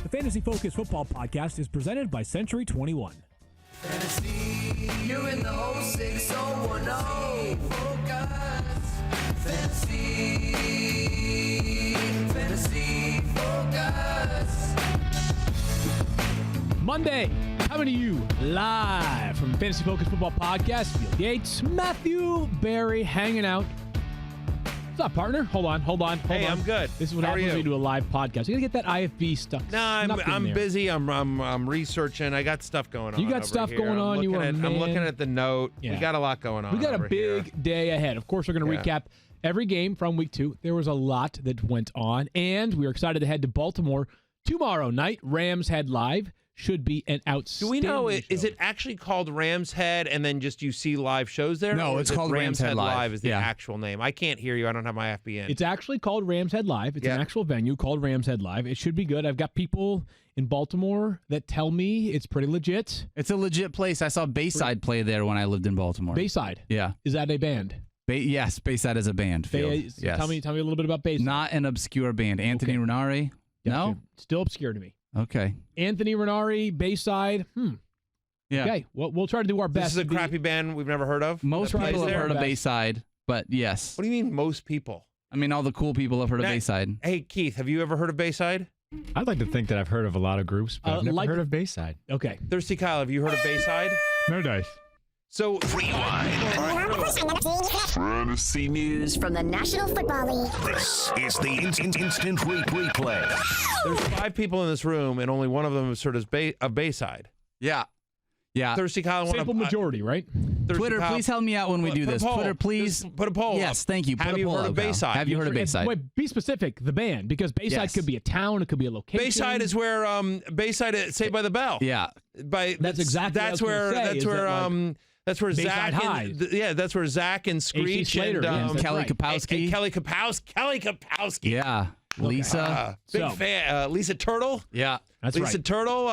The Fantasy Focus Football Podcast is presented by Century 21. Fantasy, you're in the 06010 Focus. Fantasy Focus. Monday, coming to you live from the Fantasy Focus Football Podcast. Yates, Matthew Berry hanging out. What's up, partner? Hold on. Hey, I'm good. This is what happens when you do a live podcast. You gotta get that IFB stuck. No, I'm busy. I'm researching. I got stuff going on. You got stuff going on. I'm looking at the note. Yeah. We got a lot going on. We got a big day ahead. Of course, we're gonna recap every game from week 2. There was a lot that went on, and we are excited to head to Baltimore tomorrow night. Rams Head Live. Should be an outstanding Do we know, show. is it actually called Rams Head and then just you see live shows there? No, it's called Rams Head Live is the Yeah. actual name. I can't hear you. I don't have my FBN. It's actually called Rams Head Live. It's an actual venue called Rams Head Live. It should be good. I've got people in Baltimore that tell me it's pretty legit. It's a legit place. I saw Bayside play there when I lived in Baltimore. Bayside. Yeah. Is that a band? Yes, Bayside is a band. Yes. Tell me a little bit about Bayside. Not an obscure band. Anthony Renari? No? Still obscure to me. Okay. Anthony Renari, Bayside. Yeah. Okay. Well, we'll try to do our best. This is a crappy band we've never heard of? Most that plays people have there? heard of Bayside, but yes. What do you mean most people? I mean, all the cool people have heard of Bayside. Hey, Keith, have you ever heard of Bayside? I'd like to think that I've heard of a lot of groups, but I've never heard of Bayside. Okay. Thirsty Kyle, have you heard of Bayside? No dice. So, Fantasy news from the National Football League. This is the instant replay. There's 5 people in this room, and only one of them has heard of Bayside. Yeah. Yeah. Thirsty Kyle, Simple majority, right? Twitter, Kyle, please help me out when we do this. Twitter, please. Just put a poll Yes, up. thank you. Put Have a you poll heard of up, Kyle. Bayside? Have you heard of Bayside? Wait, be specific. The band, because Bayside Yes. could be a town, it could be a location. Bayside is where Bayside Saved by the Bell. Yeah. That's exactly what I was gonna say, that's where Bayside Zach Hyde. That's where Zach and Screech Slater, and yes, Kelly right. Kapowski. Kelly Kapowski. Yeah. Lisa. Big fan. Lisa Turtle. Yeah. That's Lisa right. Turtle.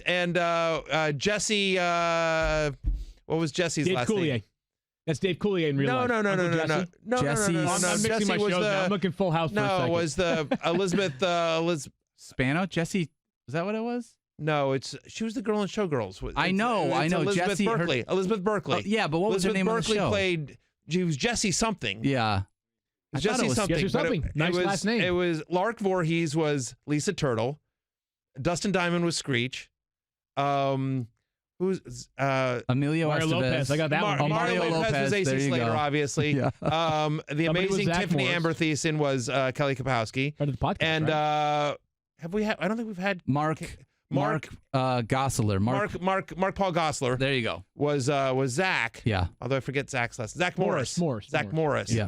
And Jesse. What was Jesse's Dave last Coulier. name? That's Dave Coulier in real life. No. Jesse- I'm mixing Jesse my was shows now. I'm looking Full House for a No, second. it was the Elizabeth. Spano? Jesse. Was that what it was? No, she was the girl in Showgirls. I know. Elizabeth Jesse, Berkley. Elizabeth Berkley. Yeah, but what was her Elizabeth name on the Berkley show? played. She was Jesse something. Yeah. It was Jesse something. Jesse but something. Nice was, last name. It was Lark Voorhees was Lisa Turtle. Dustin Diamond was Screech. Who's Emilio Mario Estevez. Lopez. I got that one. Mario Mario Lopez was Lopez, there AC you Slater, go. obviously. Yeah. The Somebody was amazing Zach Tiffany Morris. Amber Thiessen was Kelly Kapowski. Part of the podcast, And right? have we had? I don't think we've had Mark Gosselaar. Mark Paul Gosselaar There you go. was Zach. Yeah. Although I forget Zach's last. Zach Morris. Zach Morris. Yeah.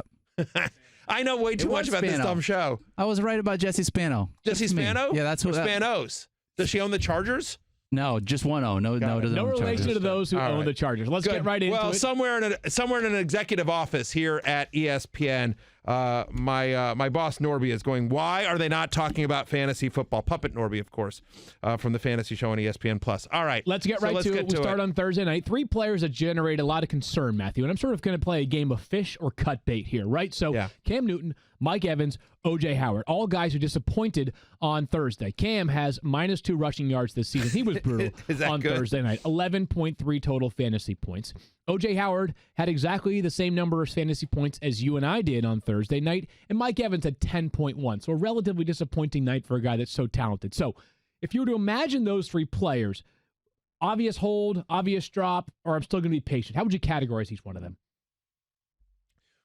I know way too It much was about this Spano. dumb show. I was right about Jesse Spano. Jesse Just me. Spano? Yeah, that's Or what. Spanos. Does she own the Chargers? No, just one O. No, Got it. doesn't No own the relation Chargers. to those who All own right. the Chargers. Let's get right into well, it. somewhere in an executive office here at ESPN, my boss Norby is going, why are they not talking about fantasy football? Puppet Norby, of course, from the fantasy show on ESPN Plus. All right, Let's get right to it. We start on Thursday night. 3 players that generate a lot of concern, Matthew. And I'm sort of going to play a game of fish or cut bait here, right? So Cam Newton, Mike Evans, O.J. Howard, all guys who disappointed on Thursday. Cam has -2 rushing yards this season. He was brutal on good? Thursday night. 11.3 total fantasy points. O.J. Howard had exactly the same number of fantasy points as you and I did on Thursday night, and Mike Evans had 10.1. So a relatively disappointing night for a guy that's so talented. So if you were to imagine those 3 players, obvious hold, obvious drop, or I'm still going to be patient, how would you categorize each one of them?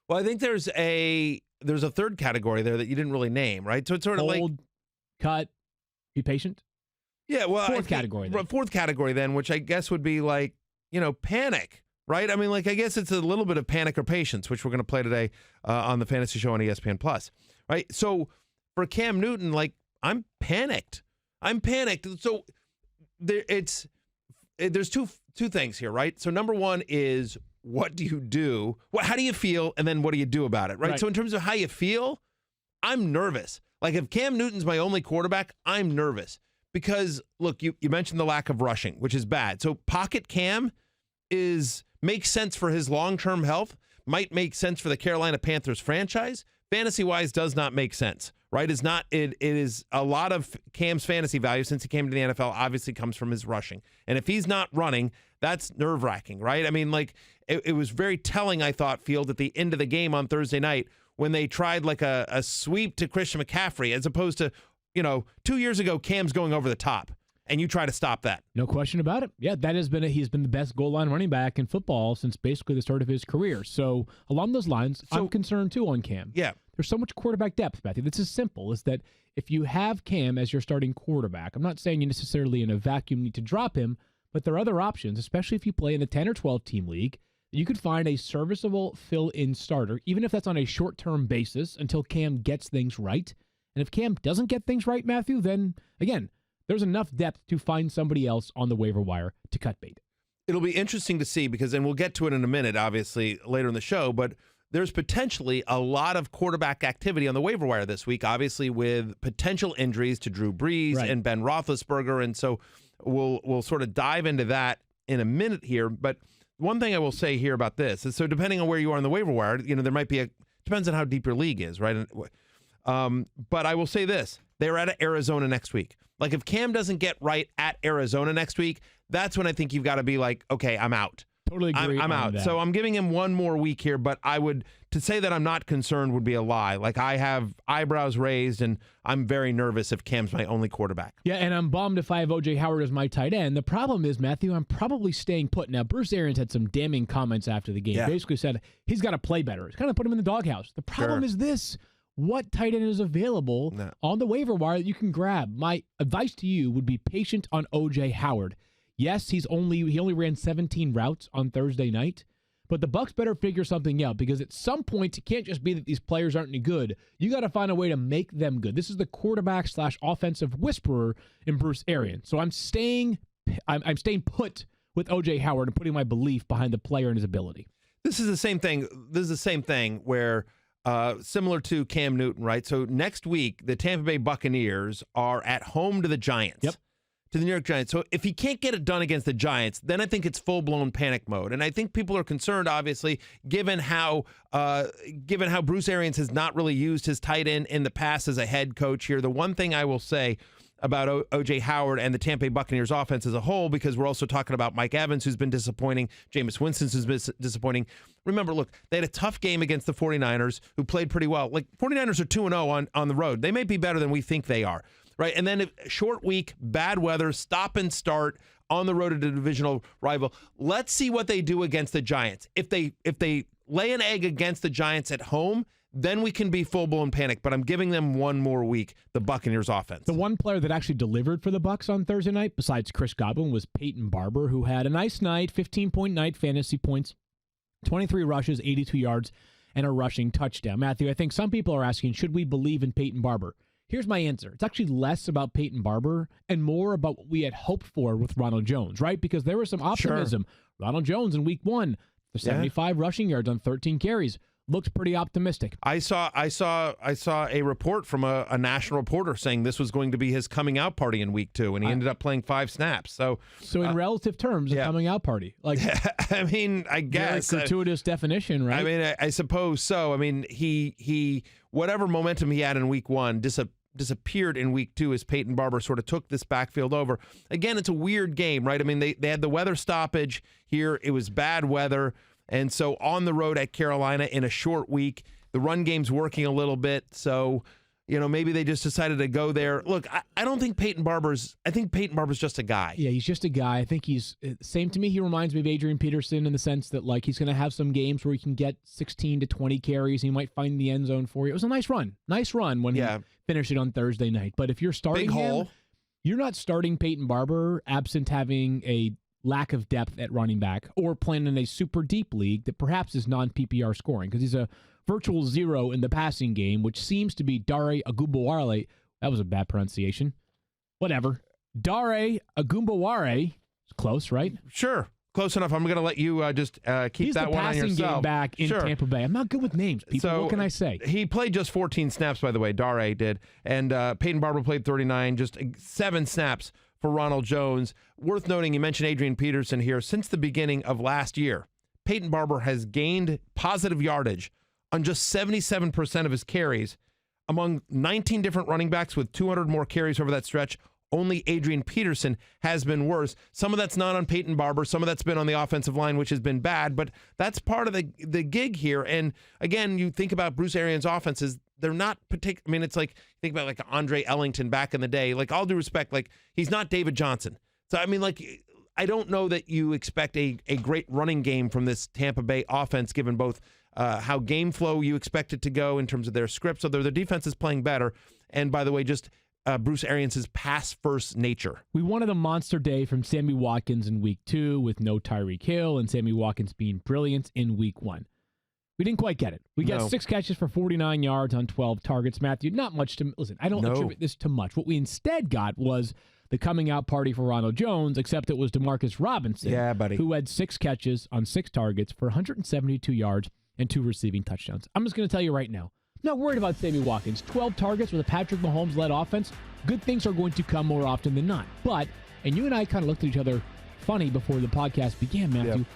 Well, I think there's a third category there that you didn't really name, right? So it's sort of like Hold, cut, be patient. Yeah, well, Fourth category then. Fourth category then, which I guess would be like, panic, right? I mean, like, I guess it's a little bit of panic or patience, which we're going to play today on the fantasy show on ESPN Plus, right? So for Cam Newton, like, I'm panicked. So there's two things here, right? So number one is, what do you do? How do you feel? And then what do you do about it, right? So in terms of how you feel, I'm nervous. Like, if Cam Newton's my only quarterback, I'm nervous. Because, look, you mentioned the lack of rushing, which is bad. So pocket Cam makes sense for his long-term health, might make sense for the Carolina Panthers franchise. Fantasy-wise, does not make sense, right? It is a lot of Cam's fantasy value since he came to the NFL obviously comes from his rushing. And if he's not running, that's nerve-wracking, right? I mean, like, it was very telling, I thought, Field, at the end of the game on Thursday night when they tried like a sweep to Christian McCaffrey as opposed to, 2 years ago, Cam's going over the top. And you try to stop that. No question about it. Yeah, he's been the best goal line running back in football since basically the start of his career. So along those lines, I'm concerned too on Cam. Yeah. There's so much quarterback depth, Matthew. That's as simple as that if you have Cam as your starting quarterback, I'm not saying you necessarily in a vacuum need to drop him, but there are other options, especially if you play in a 10 or 12 team league. You could find a serviceable fill-in starter, even if that's on a short-term basis until Cam gets things right. And if Cam doesn't get things right, Matthew, then again, there's enough depth to find somebody else on the waiver wire to cut bait. It'll be interesting to see because, and we'll get to it in a minute, obviously, later in the show, but there's potentially a lot of quarterback activity on the waiver wire this week, obviously with potential injuries to Drew Brees and Ben Roethlisberger, and so we'll sort of dive into that in a minute here. But one thing I will say here about this is, so depending on where you are on the waiver wire, there might be depends on how deep your league is, right? But I will say this, they're at Arizona next week. Like, if Cam doesn't get right at Arizona next week, that's when I think you've got to be like, okay, I'm out. Totally agree. I'm out. That. So I'm giving him one more week here, but to say that I'm not concerned would be a lie. Like, I have eyebrows raised, and I'm very nervous if Cam's my only quarterback. Yeah, and I'm bummed if I have O.J. Howard as my tight end. The problem is, Matthew, I'm probably staying put. Now, Bruce Arians had some damning comments after the game. Basically said he's got to play better. He's kind of put him in the doghouse. The problem is this. What tight end is available on the waiver wire that you can grab? My advice to you would be patient on O.J. Howard. Yes, he only ran 17 routes on Thursday night, but the Bucs better figure something out because at some point it can't just be that these players aren't any good. You got to find a way to make them good. This is the quarterback / offensive whisperer in Bruce Arians. So I'm staying put with O.J. Howard and putting my belief behind the player and his ability. This is the same thing where. Similar to Cam Newton, right? So next week, the Tampa Bay Buccaneers are at home to the Giants, to the New York Giants. So if he can't get it done against the Giants, then I think it's full-blown panic mode. And I think people are concerned, obviously, given how Bruce Arians has not really used his tight end in the past as a head coach here. The one thing I will say about O.J. Howard and the Tampa Bay Buccaneers offense as a whole, because we're also talking about Mike Evans, who's been disappointing, Jameis Winston, who's been disappointing. Remember, look, they had a tough game against the 49ers, who played pretty well. Like, 49ers are 2-0 on the road. They may be better than we think they are, right? And then short week, bad weather, stop and start on the road to the divisional rival. Let's see what they do against the Giants. If they lay an egg against the Giants at home, then we can be full-blown panic, but I'm giving them one more week, the Buccaneers offense. The one player that actually delivered for the Bucs on Thursday night, besides Chris Godwin, was Peyton Barber, who had a nice night, 15-point night fantasy points, 23 rushes, 82 yards, and a rushing touchdown. Matthew, I think some people are asking, should we believe in Peyton Barber? Here's my answer. It's actually less about Peyton Barber and more about what we had hoped for with Ronald Jones, right? Because there was some optimism. Sure. Ronald Jones in week 1, the 75 rushing yards on 13 carries. Looked pretty optimistic. I saw a report from a national reporter saying this was going to be his coming out party in week 2, and he ended up playing 5 snaps. So in relative terms, a coming out party. Like, I mean, I guess very gratuitous definition, right? I mean, I suppose so. I mean, he whatever momentum he had in week 1 disappeared in week 2 as Peyton Barber sort of took this backfield over. Again, it's a weird game, right? I mean, they had the weather stoppage here. It was bad weather. And so on the road at Carolina in a short week, the run game's working a little bit. So, maybe they just decided to go there. Look, I don't think I think Peyton Barber's just a guy. Yeah, he's just a guy. I think he's same to me. He reminds me of Adrian Peterson in the sense that, like, he's going to have some games where he can get 16 to 20 carries. He might find the end zone for you. It was a nice run when he finished it on Thursday night. But if you're starting him, you're not starting Peyton Barber absent having a lack of depth at running back or playing in a super deep league that perhaps is non-PPR scoring because he's a virtual 0 in the passing game, which seems to be Dare Ogunbowale. That was a bad pronunciation. Whatever. Dare Ogunbowale. Close, right? Sure. Close enough. I'm going to let you just keep that one on yourself. He's the passing game back in Tampa Bay. I'm not good with names, people. So, what can I say? He played just 14 snaps, by the way. Dare did. And Peyton Barber played 39, just 7 snaps for Ronald Jones. Worth noting, you mentioned Adrian Peterson here. Since the beginning of last year, Peyton Barber has gained positive yardage on just 77% of his carries among 19 different running backs with 200 more carries over that stretch, only Adrian Peterson has been worse. Some of that's not on Peyton Barber. Some of that's been on the offensive line, which has been bad. But that's part of the gig here. And again, you think about Bruce Arians' offenses, they're not particular. I mean, it's like, think about like Andre Ellington back in the day. Like, all due respect, like, he's not David Johnson. So, I mean, like, I don't know that you expect a great running game from this Tampa Bay offense, given both how game flow you expect it to go in terms of their scripts. So their defense is playing better. And by the way, just Bruce Arians' pass-first nature. We wanted a monster day from Sammy Watkins in week 2 with no Tyreek Hill and Sammy Watkins being brilliant in week 1. We didn't quite get it. We got 6 catches for 49 yards on 12 targets. Matthew, not much to... Listen, I don't attribute this to much. What we instead got was the coming out party for Ronald Jones, except it was Demarcus Robinson, who had 6 catches on 6 targets for 172 yards and 2 receiving touchdowns. I'm just going to tell you right now, not worried about Sammy Watkins. 12 targets with a Patrick Mahomes-led offense. Good things are going to come more often than not. But, and you and I kind of looked at each other funny before the podcast began, Matthew. Yep.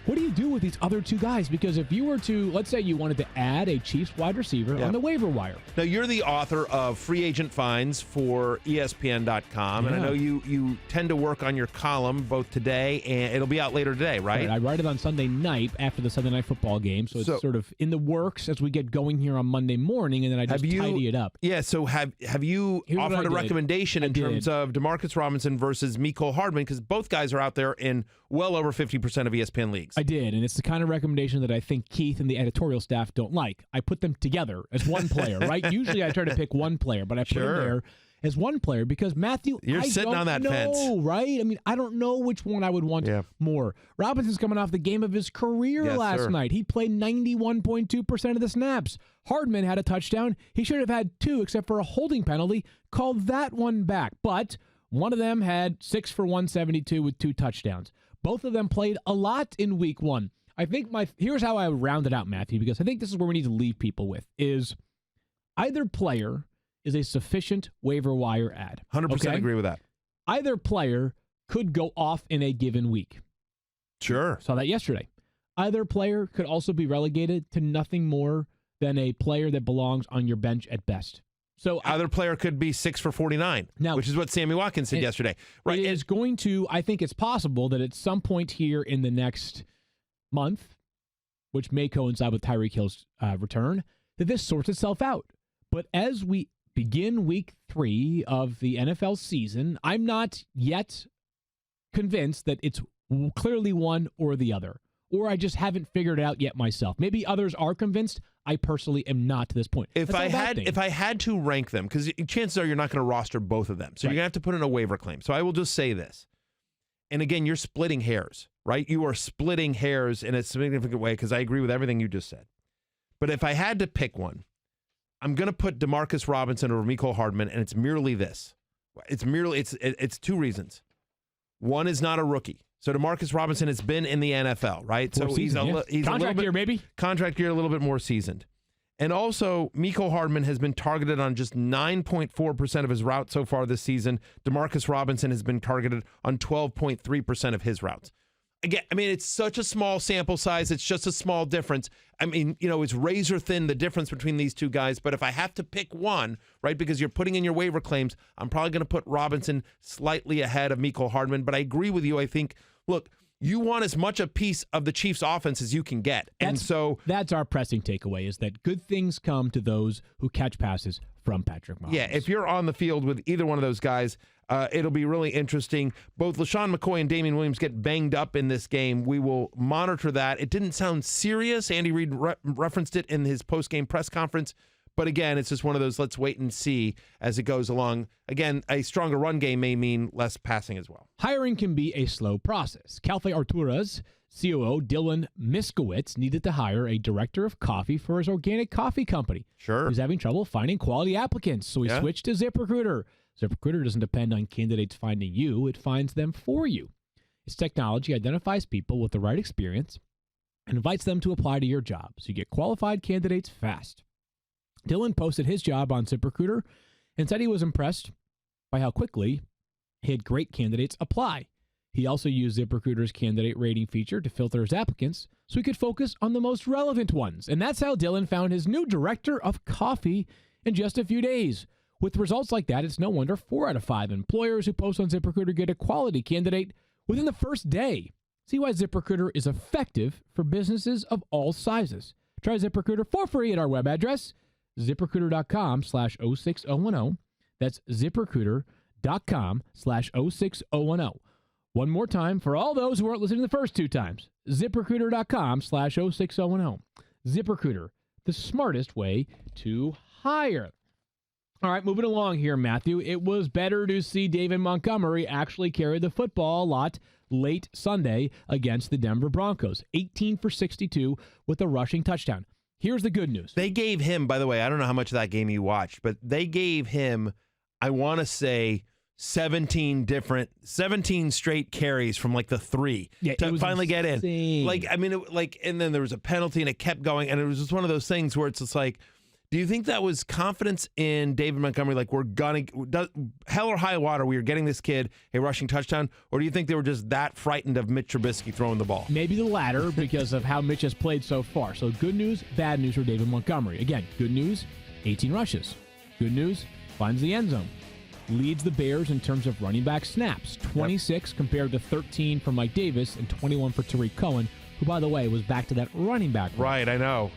What do you do with these other 2 guys? Because if you were to, let's say you wanted to add a Chiefs wide receiver on the waiver wire. Now, you're the author of Free Agent Finds for ESPN.com, and I know you tend to work on your column both today and it'll be out later today, right? I write it on Sunday night after the Sunday night football game, so it's sort of in the works as we get going here on Monday morning, and then I just tidy it up. Yeah, so have you offered a recommendation in terms of Demarcus Robinson versus Mecole Hardman, because both guys are out there in well over 50% of ESPN leagues? I did, and it's the kind of recommendation that I think Keith and the editorial staff don't like. I put them together as one player, right? Usually I try to pick one player, but I put them there as one player because, Matthew, you're sitting on that fence, right? I mean, I don't know which one I would want more. Robinson's coming off the game of his career last night. He played 91.2% of the snaps. Hardman had a touchdown. He should have had 2 except for a holding penalty. Called that one back, but one of them had 6 for 172 with 2 touchdowns. Both of them played a lot in week 1. I think here's how I round it out, Matthew, because I think this is where we need to leave people with, is either player is a sufficient waiver wire ad. 100% agree with that. Either player could go off in a given week. Sure. Saw that yesterday. Either player could also be relegated to nothing more than a player that belongs on your bench at best. So either player could be 6 for 49, which is what Sammy Watkins did yesterday. Right. It is going to, I think it's possible that at some point here in the next month, which may coincide with Tyreek Hill's return, that this sorts itself out. But as we begin week 3 of the NFL season, I'm not yet convinced that it's clearly one or the other. Or I just haven't figured it out yet myself. Maybe others are convinced. I personally am not to this point. If I had to rank them, because chances are you're not going to roster both of them, so you're going to have to put in a waiver claim. So I will just say this, and again, you're splitting hairs, right? You are splitting hairs in a significant way, because I agree with everything you just said. But if I had to pick one, I'm going to put Demarcus Robinson over Mecole Hardman, and it's merely this. It's 2 reasons. One is not a rookie. So Demarcus Robinson has been in the NFL, right? So he's contract year, baby. Contract year, a little bit more seasoned. And also, Mecole Hardman has been targeted on just 9.4% of his routes so far this season. Demarcus Robinson has been targeted on 12.3% of his routes. Again, I mean, it's such a small sample size. It's just a small difference. I mean, it's razor thin, the difference between these 2 guys. But if I have to pick one, right, because you're putting in your waiver claims, I'm probably going to put Robinson slightly ahead of Mecole Hardman. But I agree with you. I think, look, you want as much a piece of the Chiefs' offense as you can get. That's our pressing takeaway, is that good things come to those who catch passes from Patrick Mahomes. Yeah, if you're on the field with either one of those guys, it'll be really interesting. Both LaShawn McCoy and Damian Williams get banged up in this game. We will monitor that. It didn't sound serious. Andy Reid referenced it in his post-game press conference. But again, it's just one of those let's wait and see as it goes along. Again, a stronger run game may mean less passing as well. Hiring can be a slow process. Cafe Artura's COO Dylan Miskowitz needed to hire a director of coffee for his organic coffee company. Sure. He's having trouble finding quality applicants, so he switched to ZipRecruiter. ZipRecruiter doesn't depend on candidates finding you, it finds them for you. Its technology identifies people with the right experience and invites them to apply to your job, so you get qualified candidates fast. Dylan posted his job on ZipRecruiter and said he was impressed by how quickly he had great candidates apply. He also used ZipRecruiter's candidate rating feature to filter his applicants so he could focus on the most relevant ones. And that's how Dylan found his new director of coffee in just a few days. With results like that, it's no wonder 4 out of 5 employers who post on ZipRecruiter get a quality candidate within the first day. See why ZipRecruiter is effective for businesses of all sizes. Try ZipRecruiter for free at our web address, ZipRecruiter.com/06010. That's ZipRecruiter.com/06010. One more time for all those who weren't listening the first 2 times. ZipRecruiter.com/06010. ZipRecruiter, the smartest way to hire. All right, moving along here, Matthew. It was better to see David Montgomery actually carry the football a lot late Sunday against the Denver Broncos. 18 for 62 with a rushing touchdown. Here's the good news. They gave him, by the way, I don't know how much of that game you watched, but they gave him, I want to say, 17 straight carries from like the 3 to finally get in. Like, I mean, and then there was a penalty and it kept going. And it was just one of those things where it's just like, do you think that was confidence in David Montgomery? Like, we're going to, hell or high water, we are getting this kid a rushing touchdown? Or do you think they were just that frightened of Mitch Trubisky throwing the ball? Maybe the latter because of how Mitch has played so far. So good news, bad news for David Montgomery. Again, good news, 18 rushes. Good news, finds the end zone. Leads the Bears in terms of running back snaps. 26 compared to 13 for Mike Davis and 21 for Tariq Cohen, who, by the way, was back to that running back role. Right, I know.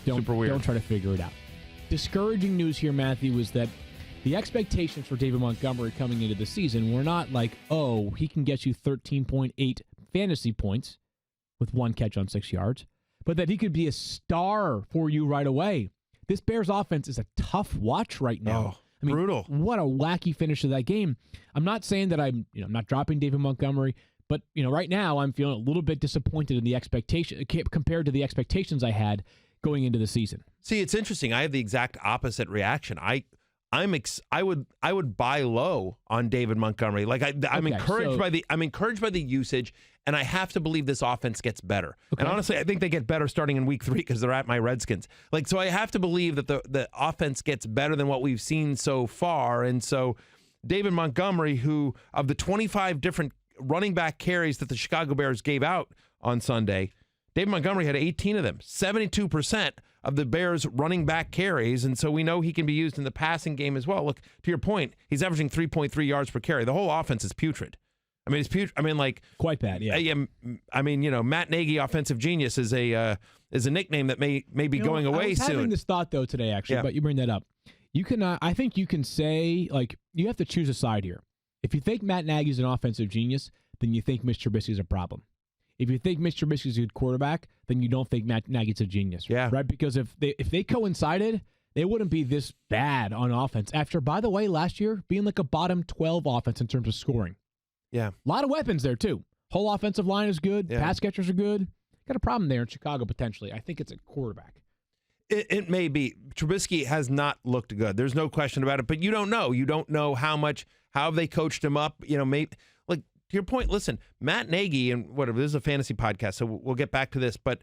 Super weird. Don't try to figure it out. Discouraging news here, Matthew, is that the expectations for David Montgomery coming into the season were not like, oh, he can get you 13.8 fantasy points with 1 catch on 6 yards, but that he could be a star for you right away. This Bears offense is a tough watch right now. Oh, I mean, brutal. What a wacky finish to that game. I'm not saying that I'm not dropping David Montgomery, but right now I'm feeling a little bit disappointed in the expectation compared to the expectations I had going into the season. See, it's interesting. I have the exact opposite reaction. I would buy low on David Montgomery. Like I'm encouraged by the usage, and I have to believe this offense gets better. Okay. And honestly, I think they get better starting in week 3 because they're at my Redskins. Like, so I have to believe that the offense gets better than what we've seen so far. And so David Montgomery, who of the 25 different running back carries that the Chicago Bears gave out on Sunday, David Montgomery had 18 of them, 72% of the Bears' running back carries, and so we know he can be used in the passing game as well. Look, to your point, he's averaging 3.3 yards per carry. The whole offense is putrid. I mean, it's putrid. I mean, like quite bad. Yeah. I mean, Matt Nagy, offensive genius, is a nickname that may be going away soon. I was having this thought though today, actually, but you bring that up. You cannot. I think you can say you have to choose a side here. If you think Matt Nagy's an offensive genius, then you think Mitch Trubisky's a problem. If you think Mitch Trubisky's a good quarterback, then you don't think Matt Nagy's a genius. Yeah. Right? Because if they coincided, they wouldn't be this bad on offense. After, by the way, last year being like a bottom 12 offense in terms of scoring. Yeah. A lot of weapons there, too. Whole offensive line is good. Yeah. Pass catchers are good. Got a problem there in Chicago, potentially. I think it's a quarterback. It may be. Trubisky has not looked good. There's no question about it. But you don't know. You don't know how they coached him up. Maybe, to your point, listen, Matt Nagy, and whatever, this is a fantasy podcast, so we'll get back to this, but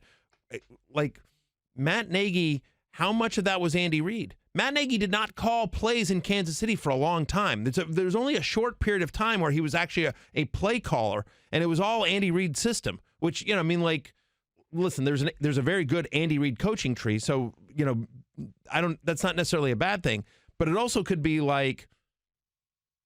Matt Nagy, how much of that was Andy Reid? Matt Nagy did not call plays in Kansas City for a long time. There's only a short period of time where he was actually a play caller, and it was all Andy Reid's system, which, listen, there's a very good Andy Reid coaching tree, so, that's not necessarily a bad thing, but it also could be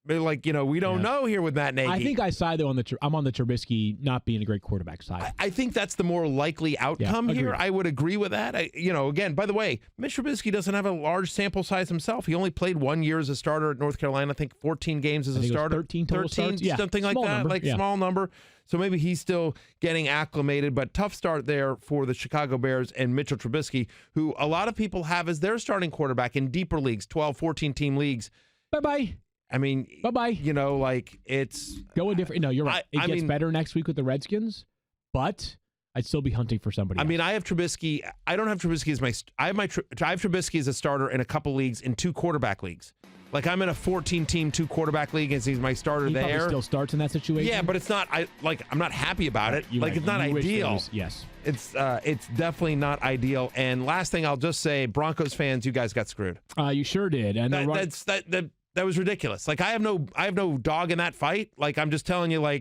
we don't know here with Matt Nagy. I think I side though I'm on the Trubisky not being a great quarterback side. I think that's the more likely outcome here. I would agree with that. Again, by the way, Mitch Trubisky doesn't have a large sample size himself. He only played 1 year as a starter at North Carolina. I think 14 games as a starter. 13 total starts. Yeah. Something like that. Small number. So maybe he's still getting acclimated, but tough start there for the Chicago Bears and Mitchell Trubisky, who a lot of people have as their starting quarterback in deeper leagues, 12, 14-team leagues. Bye-bye. I mean, bye-bye. It's... Go a different... No, you're right. It gets better next week with the Redskins, but I'd still be hunting for somebody else. I mean, I have Trubisky. I don't have Trubisky as my... I have Trubisky as a starter in a couple leagues, in 2 quarterback leagues. Like, I'm in a 14-team, 2 quarterback league, and he's my starter there. He probably still starts in that situation? Yeah, but it's not... I'm not happy about it. It's not ideal. Yes. It's definitely not ideal. And last thing I'll just say, Broncos fans, you guys got screwed. You sure did. And that was ridiculous. I have no dog in that fight. I'm just telling you,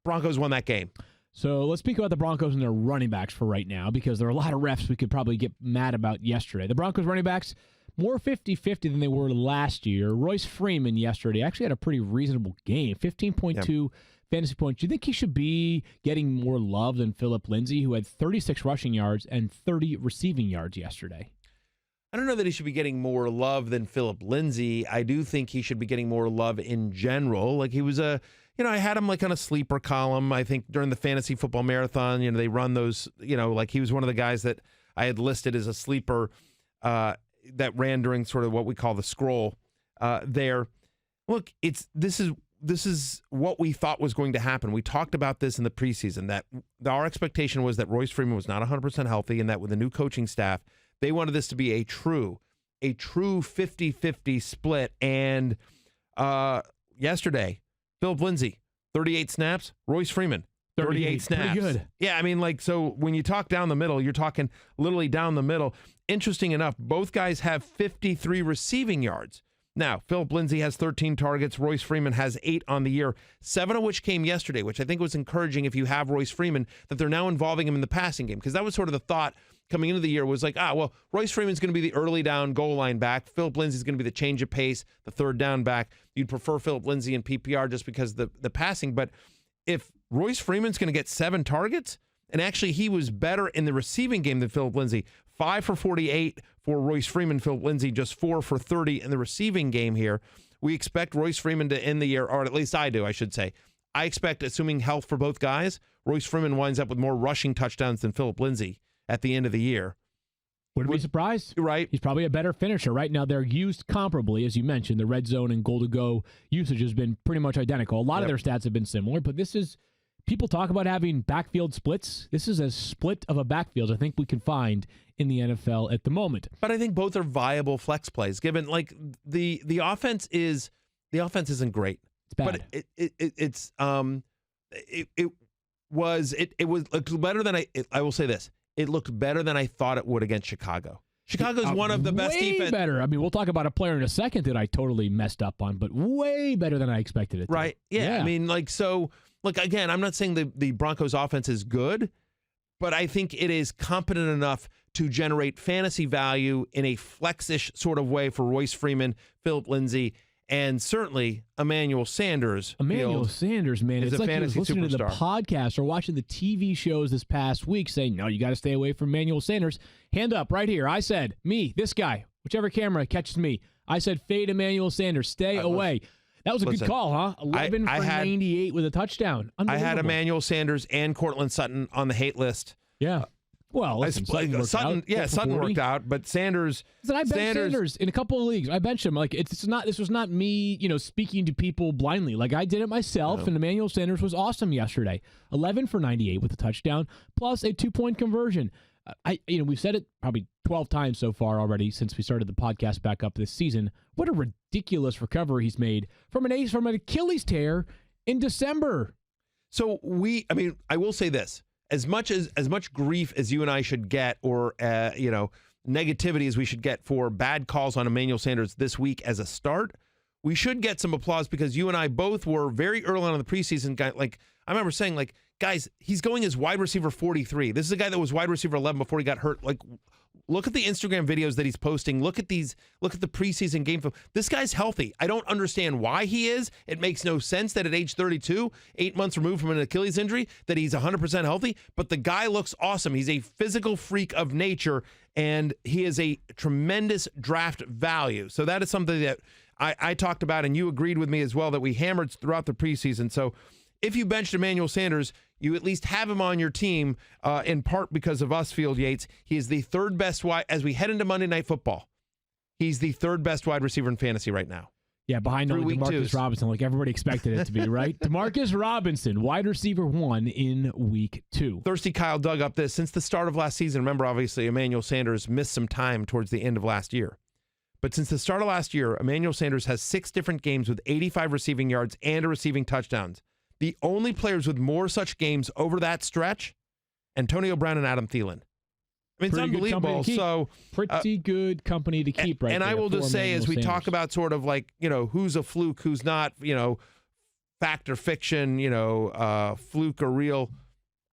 Broncos won that game. So let's speak about the Broncos and their running backs for right now, because there are a lot of refs we could probably get mad about yesterday. The Broncos running backs, more 50-50 than they were last year. Royce Freeman yesterday actually had a pretty reasonable game, 15.2 fantasy points. Do you think he should be getting more love than Phillip Lindsay, who had 36 rushing yards and 30 receiving yards yesterday? I don't know that he should be getting more love than Phillip Lindsay. I do think he should be getting more love in general. Like he was I had him like on a sleeper column. I think during the fantasy football marathon, they run those, like he was one of the guys that I had listed as a sleeper that ran during sort of what we call the scroll there. Look, this is what we thought was going to happen. We talked about this in the preseason, that our expectation was that Royce Freeman was not 100% healthy, and that with the new coaching staff, they wanted this to be a true 50-50 split. And yesterday, Phillip Lindsay, 38 snaps. Royce Freeman, 38 snaps. Pretty good. Yeah, I mean, so when you talk down the middle, you're talking literally down the middle. Interesting enough, both guys have 53 receiving yards. Now, Phillip Lindsay has 13 targets. Royce Freeman has 8 on the year, 7 of which came yesterday, which I think was encouraging if you have Royce Freeman, that they're now involving him in the passing game, because that was sort of the thought coming into the year was like, Royce Freeman's going to be the early down goal line back. Phillip Lindsay's going to be the change of pace, the third down back. You'd prefer Phillip Lindsay in PPR just because the passing. But if Royce Freeman's going to get 7 targets, and actually he was better in the receiving game than Phillip Lindsay, 5 for 48 for Royce Freeman, Phillip Lindsay just 4 for 30 in the receiving game here. We expect Royce Freeman to end the year, or at least I do, I should say. I expect, assuming health for both guys, Royce Freeman winds up with more rushing touchdowns than Phillip Lindsay at the end of the year. Wouldn't be surprised. Right. He's probably a better finisher. Right now, they're used comparably, as you mentioned. The red zone and goal-to-go usage has been pretty much identical. A lot of their stats have been similar, but this is, people talk about having backfield splits. This is as split of a backfield I think we can find in the NFL at the moment. But I think both are viable flex plays, given like the offense isn't great. It's bad. But it looked better than I will say this. It looked better than I thought it would against Chicago. Chicago's one of the best defense. Way better. I mean, we'll talk about a player in a second that I totally messed up on, but way better than I expected it to. Right. Yeah. I mean, look, again, I'm not saying the Broncos offense is good, but I think it is competent enough to generate fantasy value in a flex-ish sort of way for Royce Freeman, Phillip Lindsay, and certainly Emmanuel Sanders. Emmanuel Sanders, man. It's like he was listening superstar. to the podcast or watching the TV shows this past week saying, no, you got to stay away from Emmanuel Sanders. Hand up right here. I said, me, this guy, whichever camera catches me, I said, fade Emmanuel Sanders. Stay away. That was a good call, huh? 11 for 98 with a touchdown. I had Emmanuel Sanders and Cortland Sutton on the hate list. Yeah. Well, listen, Sutton worked out, but Sanders. I benched Sanders in a couple of leagues. I benched him. Like this was not me, speaking to people blindly. Like I did it myself, and Emmanuel Sanders was awesome yesterday. 11 for 98 with a touchdown, plus a 2-point conversion. We've said it probably 12 times so far already since we started the podcast back up this season. What a ridiculous recovery he's made from an Achilles tear in December. So I will say this. As much grief as you and I should get, or negativity as we should get for bad calls on Emmanuel Sanders this week as a start, we should get some applause because you and I both were very early on in the preseason. Like I remember saying, like, guys, he's going as wide receiver 43. This is a guy that was wide receiver 11 before he got hurt. Like, look at the Instagram videos that he's posting. Look at the preseason game film. This guy's healthy. I don't understand why he is. It makes no sense that at age 32, 8 months removed from an Achilles injury, that he's 100% healthy. But the guy looks awesome. He's a physical freak of nature, and he is a tremendous draft value. So that is something that I talked about, and you agreed with me as well, that we hammered throughout the preseason. So if you benched Emmanuel Sanders, you at least have him on your team, in part because of us, Field Yates. He is the third best wide, as we head into Monday Night Football, he's the third best wide receiver in fantasy right now. Yeah, behind only Demarcus Robinson, like everybody expected it to be, right? Demarcus Robinson, wide receiver 1 in week 2. Thirsty Kyle dug up this. Since the start of last season, remember, obviously, Emmanuel Sanders missed some time towards the end of last year. But since the start of last year, Emmanuel Sanders has 6 different games with 85 receiving yards and a receiving touchdowns. The only players with more such games over that stretch, Antonio Brown and Adam Thielen. I mean, it's unbelievable. So pretty good company to keep right and there. And I will just say, as we talk about sort of like, who's a fluke, who's not, fact or fiction, fluke or real,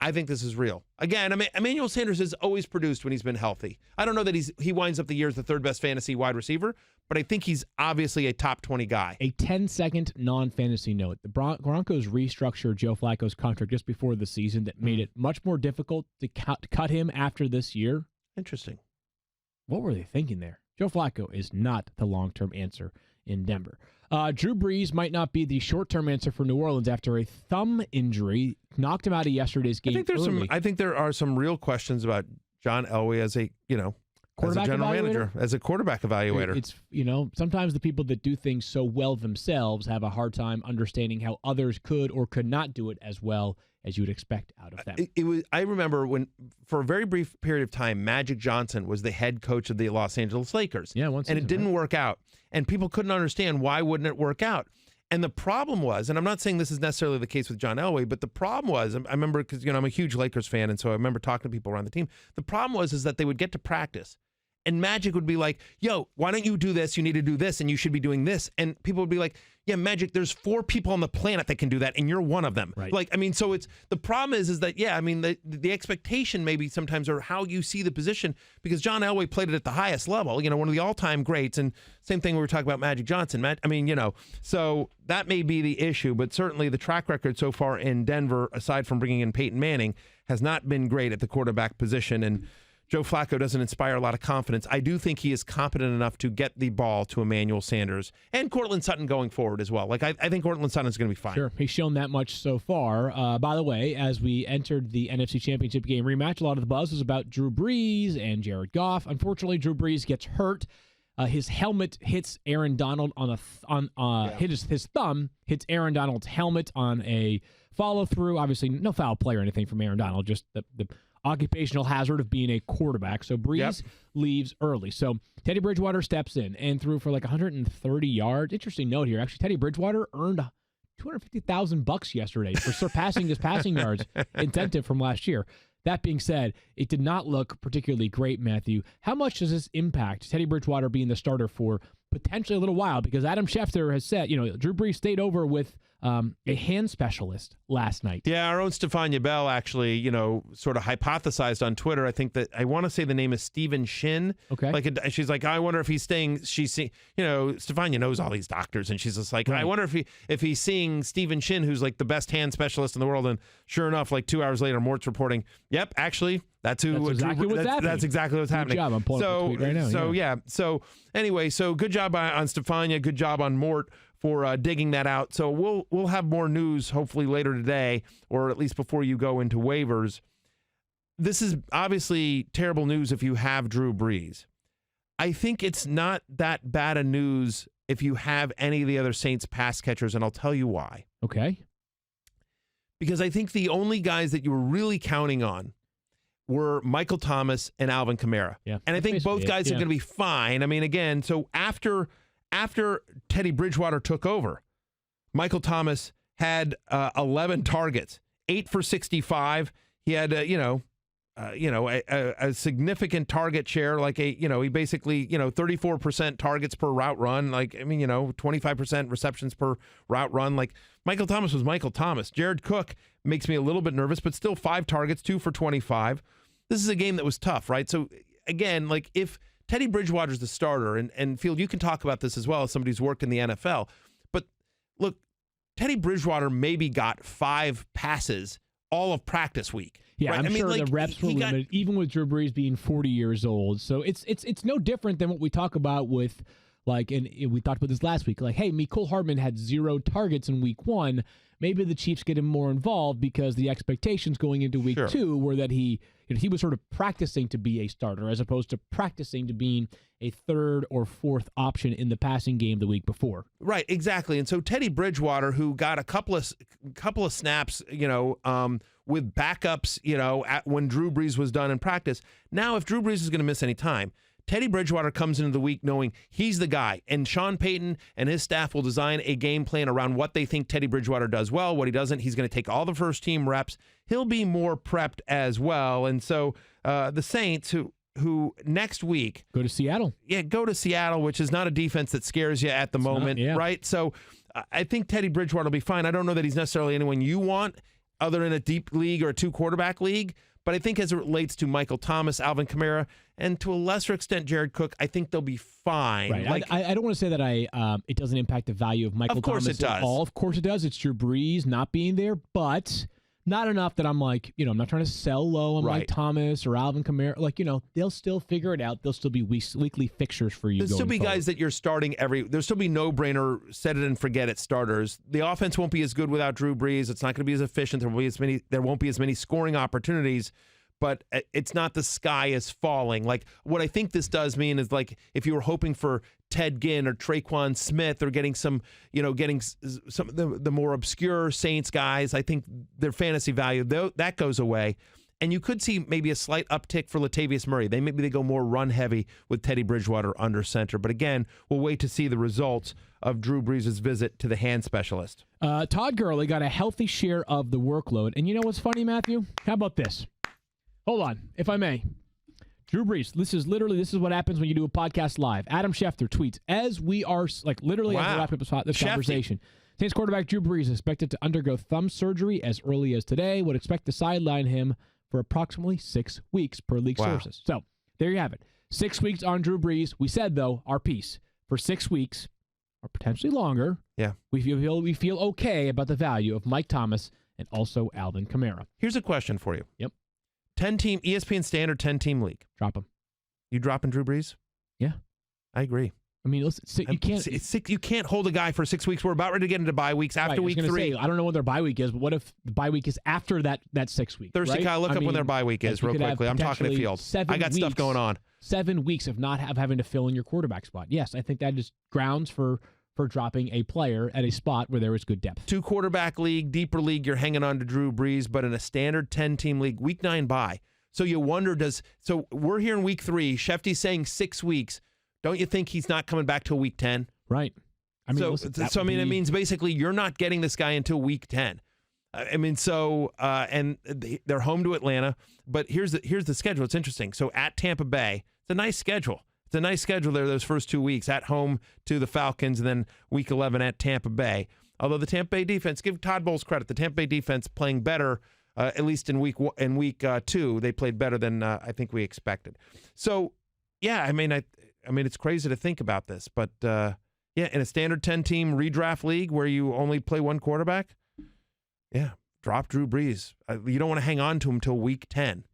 I think this is real. Again, Emmanuel Sanders has always produced when he's been healthy. I don't know that he winds up the year as the third best fantasy wide receiver, but I think he's obviously a top 20 guy. A 10-second non-fantasy note. The Broncos restructured Joe Flacco's contract just before the season that made it much more difficult to cut him after this year. Interesting. What were they thinking there? Joe Flacco is not the long-term answer in Denver. Drew Brees might not be the short-term answer for New Orleans after a thumb injury knocked him out of yesterday's game. I think there are some real questions about John Elway as a general manager, as a quarterback evaluator. It's sometimes the people that do things so well themselves have a hard time understanding how others could or could not do it as well as you would expect out of them. I remember when, for a very brief period of time, Magic Johnson was the head coach of the Los Angeles Lakers. Yeah, and it didn't work out. And people couldn't understand why wouldn't it work out. And the problem was, and I'm not saying this is necessarily the case with John Elway, but the problem was, I remember because I'm a huge Lakers fan, and so I remember talking to people around the team. The problem was that they would get to practice, and Magic would be like, "Yo, why don't you do this? You need to do this, and you should be doing this." And people would be like, "Yeah, Magic, there's 4 people on the planet that can do that, and you're one of them." Right. So it's the problem is that the expectation maybe sometimes or how you see the position, because John Elway played it at the highest level, one of the all-time greats, and same thing we were talking about Magic Johnson. So that may be the issue, but certainly the track record so far in Denver, aside from bringing in Peyton Manning, has not been great at the quarterback position, and Joe Flacco doesn't inspire a lot of confidence. I do think he is competent enough to get the ball to Emmanuel Sanders and Courtland Sutton going forward as well. I think Courtland Sutton is going to be fine. Sure, he's shown that much so far. By the way, as we entered the NFC Championship game rematch, a lot of the buzz was about Drew Brees and Jared Goff. Unfortunately, Drew Brees gets hurt. His helmet hits Aaron Donald his thumb hits Aaron Donald's helmet on a follow-through. Obviously, no foul play or anything from Aaron Donald, just the occupational hazard of being a quarterback. So Brees leaves early. So Teddy Bridgewater steps in and threw for like 130 yards. Interesting note here. Actually, Teddy Bridgewater earned $250,000 yesterday for surpassing his passing yards incentive from last year. That being said, it did not look particularly great, Matthew. How much does this impact Teddy Bridgewater being the starter for potentially a little while? Because Adam Schefter has said, Drew Brees stayed over with a hand specialist last night. Yeah, our own Stefania Bell actually, sort of hypothesized on Twitter. I think that I want to say the name is Stephen Shin. Okay. She's like, I wonder if he's staying. Stefania knows all these doctors, and she's just like, right. I wonder if he's seeing Stephen Shin, who's like the best hand specialist in the world. And sure enough, like 2 hours later, Mort's reporting, yep, actually, that's exactly what's happening. That's exactly what's happening. Good job. I'm pulling up the tweet right now. So anyway, good job on Stefania. Good job on Mort for digging that out. So we'll have more news hopefully later today, or at least before you go into waivers. This is obviously terrible news if you have Drew Brees. I think it's not that bad a news if you have any of the other Saints pass catchers, and I'll tell you why. Okay. Because I think the only guys that you were really counting on were Michael Thomas and Alvin Kamara. Yeah, and I think both guys are going to be fine. Again, so after Teddy Bridgewater took over, Michael Thomas had 11 targets, 8 for 65. He had a significant target share, he basically 34% targets per route run, 25% receptions per route run. Michael Thomas was Michael Thomas. Jared Cook makes me a little bit nervous, but still 5 targets, 2 for 25. This is a game that was tough, right? So again, if Teddy Bridgewater's the starter, and Field, you can talk about this as well as somebody who's worked in the NFL. But look, Teddy Bridgewater maybe got 5 passes all of practice week. Yeah, right? I'm sure the reps were limited, even with Drew Brees being 40 years old. So it's no different than what we talk about with, and we talked about this last week. Hey, Mecole Hardman had 0 targets in week 1. Maybe the Chiefs get him more involved because the expectations going into week 2 were that he was sort of practicing to be a starter as opposed to practicing to being a 3rd or 4th option in the passing game the week before. Right, exactly. And so Teddy Bridgewater, who got a couple of snaps, with backups, when Drew Brees was done in practice. Now, if Drew Brees is going to miss any time, Teddy Bridgewater comes into the week knowing he's the guy, and Sean Payton and his staff will design a game plan around what they think Teddy Bridgewater does well, what he doesn't. He's going to take all the first-team reps. He'll be more prepped as well. And so the Saints, who next week... Go to Seattle. Yeah, go to Seattle, which is not a defense that scares you at the moment, right? So I think Teddy Bridgewater will be fine. I don't know that he's necessarily anyone you want other in a deep league or a 2-quarterback league. But I think as it relates to Michael Thomas, Alvin Kamara, and to a lesser extent Jared Cook, I think they'll be fine. Right. Like, I don't want to say that it doesn't impact the value of Michael Thomas it does. at all. Of course it does. It's Drew Brees not being there, but not enough that I'm like, I'm not trying to sell low on Mike Thomas or Alvin Kamara. Like, they'll still figure it out. There'll still be weekly fixtures for you. There'll still be guys that you're starting there'll still be no-brainer, set it and forget it starters. The offense won't be as good without Drew Brees. It's not going to be as efficient. There won't be as many scoring opportunities. But it's not the sky is falling. Like, what I think this does mean is, like, if you were hoping for Ted Ginn or Traquan Smith or getting some of the more obscure Saints guys, I think their fantasy value, that goes away. And you could see maybe a slight uptick for Latavius Murray. Maybe they go more run heavy with Teddy Bridgewater under center. But again, we'll wait to see the results of Drew Brees' visit to the hand specialist. Todd Gurley got a healthy share of the workload. And you know what's funny, Matthew? How about this? Hold on, if I may. Drew Brees, this is what happens when you do a podcast live. Adam Schefter tweets, as we are, like, literally as we wrap up this conversation. Saints quarterback Drew Brees is expected to undergo thumb surgery as early as today. Would expect to sideline him for approximately 6 weeks per league sources. So, there you have it. 6 weeks on Drew Brees. We said, though, our piece for 6 weeks, or potentially longer, we feel okay about the value of Mike Thomas and also Alvin Kamara. Here's a question for you. Yep. 10-team, ESPN standard 10-team league. Drop him. You dropping Drew Brees? Yeah. I agree. I mean, listen, you can't hold a guy for 6 weeks. We're about ready to get into bye weeks after week 3. I don't know what their bye week is, but what if the bye week is after that 6 weeks? Thursday, right? Kyle, look up when their bye week is real quickly. I'm talking to field. I got stuff going on. 7 weeks of not having to fill in your quarterback spot. Yes, I think that is grounds for dropping a player at a spot where there is good depth. 2-quarterback league, deeper league, you're hanging on to Drew Brees, but in a standard 10-team league, week 9 bye. So you wonder, so we're here in week 3. Shefty's saying 6 weeks. Don't you think he's not coming back till week 10? Right. I mean, it means basically you're not getting this guy until week 10. And they're home to Atlanta. But here's the schedule. It's interesting. So at Tampa Bay, it's a nice schedule. It's a nice schedule there those first 2 weeks. At home to the Falcons, and then week 11 at Tampa Bay. Although the Tampa Bay defense, give Todd Bowles credit, the Tampa Bay defense playing better. At least in week 2, they played better than I think we expected. So, yeah, I mean, it's crazy to think about this, but in a standard 10-team redraft league where you only play one quarterback, drop Drew Brees. You don't want to hang on to him until week 10.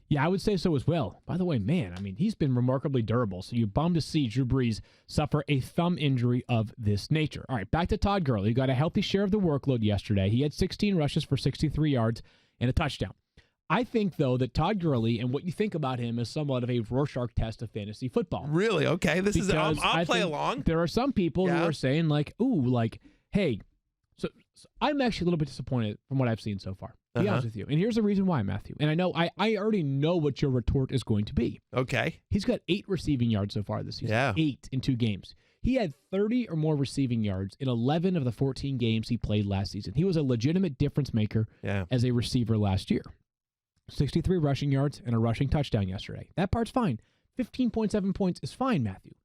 Yeah, I would say so as well. By the way, man, I mean, he's been remarkably durable, so you're bummed to see Drew Brees suffer a thumb injury of this nature. All right, back to Todd Gurley. He got a healthy share of the workload yesterday. He had 16 rushes for 63 yards and a touchdown. I think, though, that Todd Gurley and what you think about him is somewhat of a Rorschach test of fantasy football. Really? Okay, I'll play along. There are some people who are saying, like, hey, so I'm actually a little bit disappointed from what I've seen so far. To be honest with you. And here's the reason why, Matthew. And I know I already know what your retort is going to be. Okay. He's got 8 receiving yards so far this season. Yeah. 8 in 2 games. He had 30 or more receiving yards in 11 of the 14 games he played last season. He was a legitimate difference maker as a receiver last year. 63 rushing yards and a rushing touchdown yesterday. That part's fine. 15.7 points is fine, Matthew.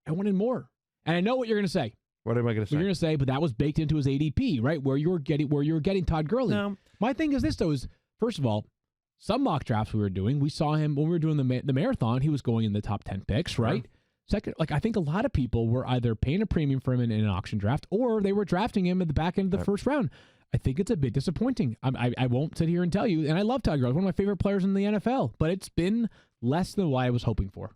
I wanted more. And I know what you're going to say. What am I going to say? You're going to say, but that was baked into his ADP, right? Where you were getting Todd Gurley. No. My thing is this, though, is first of all, some mock drafts we were doing, we saw him when we were doing the marathon. He was going in the top 10 picks, right? Second, I think a lot of people were either paying a premium for him in an auction draft, or they were drafting him at the back end of the first round. I think it's a bit disappointing. I won't sit here and tell you, and I love Todd Gurley, one of my favorite players in the NFL, but it's been less than what I was hoping for.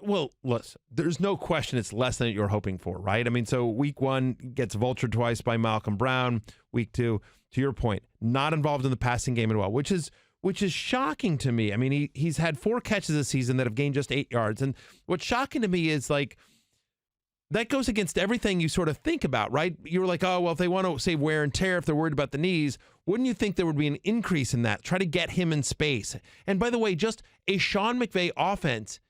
Well, listen, there's no question it's less than you're hoping for, right? I mean, so week 1 gets vultured twice by Malcolm Brown. Week 2, to your point, not involved in the passing game at all, which is shocking to me. I mean, he's had 4 catches this season that have gained just 8 yards. And what's shocking to me is, like, that goes against everything you sort of think about, right? You're like, oh, well, if they want to say wear and tear, if they're worried about the knees, wouldn't you think there would be an increase in that? Try to get him in space. And by the way, just a Sean McVay offense,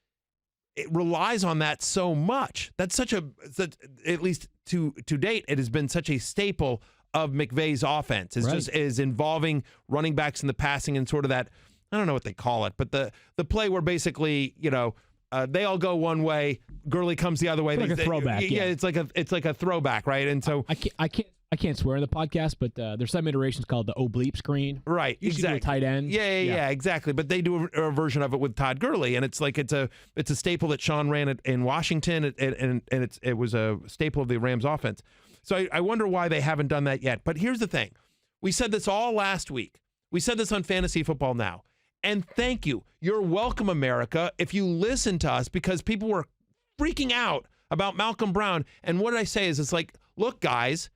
it relies on that so much. That's at least to date, it has been such a staple of McVay's offense. Is involving running backs in the passing and sort of that, I don't know what they call it, but the play where basically, they all go one way. Gurley comes the other way. It's like a throwback. Yeah, it's like a throwback, right? And so I can't swear in the podcast, but there's some iterations called the oblique screen. Right, exactly. A tight end. Yeah, exactly. But they do a version of it with Todd Gurley, and it's a staple that Sean ran in Washington, and it was a staple of the Rams offense. So I wonder why they haven't done that yet. But here's the thing: we said this all last week. We said this on Fantasy Football Now, and thank you. You're welcome, America. If you listen to us, because people were freaking out about Malcolm Brown, and what did I say? Is it's like, look, guys.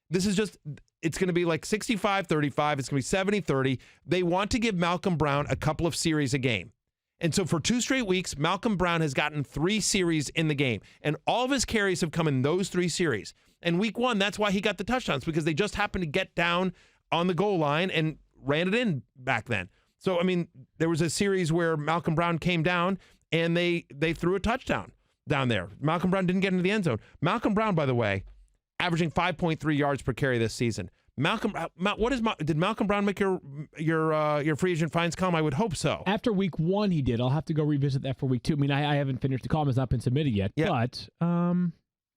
This is it's going to be like 65-35. It's going to be 70-30. They want to give Malcolm Brown a couple of series a game. And so for 2 straight weeks, Malcolm Brown has gotten 3 series in the game. And all of his carries have come in those 3 series. And week 1, that's why he got the touchdowns, because they just happened to get down on the goal line and ran it in back then. So, I mean, there was a series where Malcolm Brown came down and they threw a touchdown down there. Malcolm Brown didn't get into the end zone. Malcolm Brown, by the way, averaging 5.3 yards per carry this season. Did Malcolm Brown make your free agent finds column? I would hope so. After week 1, he did. I'll have to go revisit that for week 2. I mean, I haven't finished the column; it's not been submitted yet. Yeah. But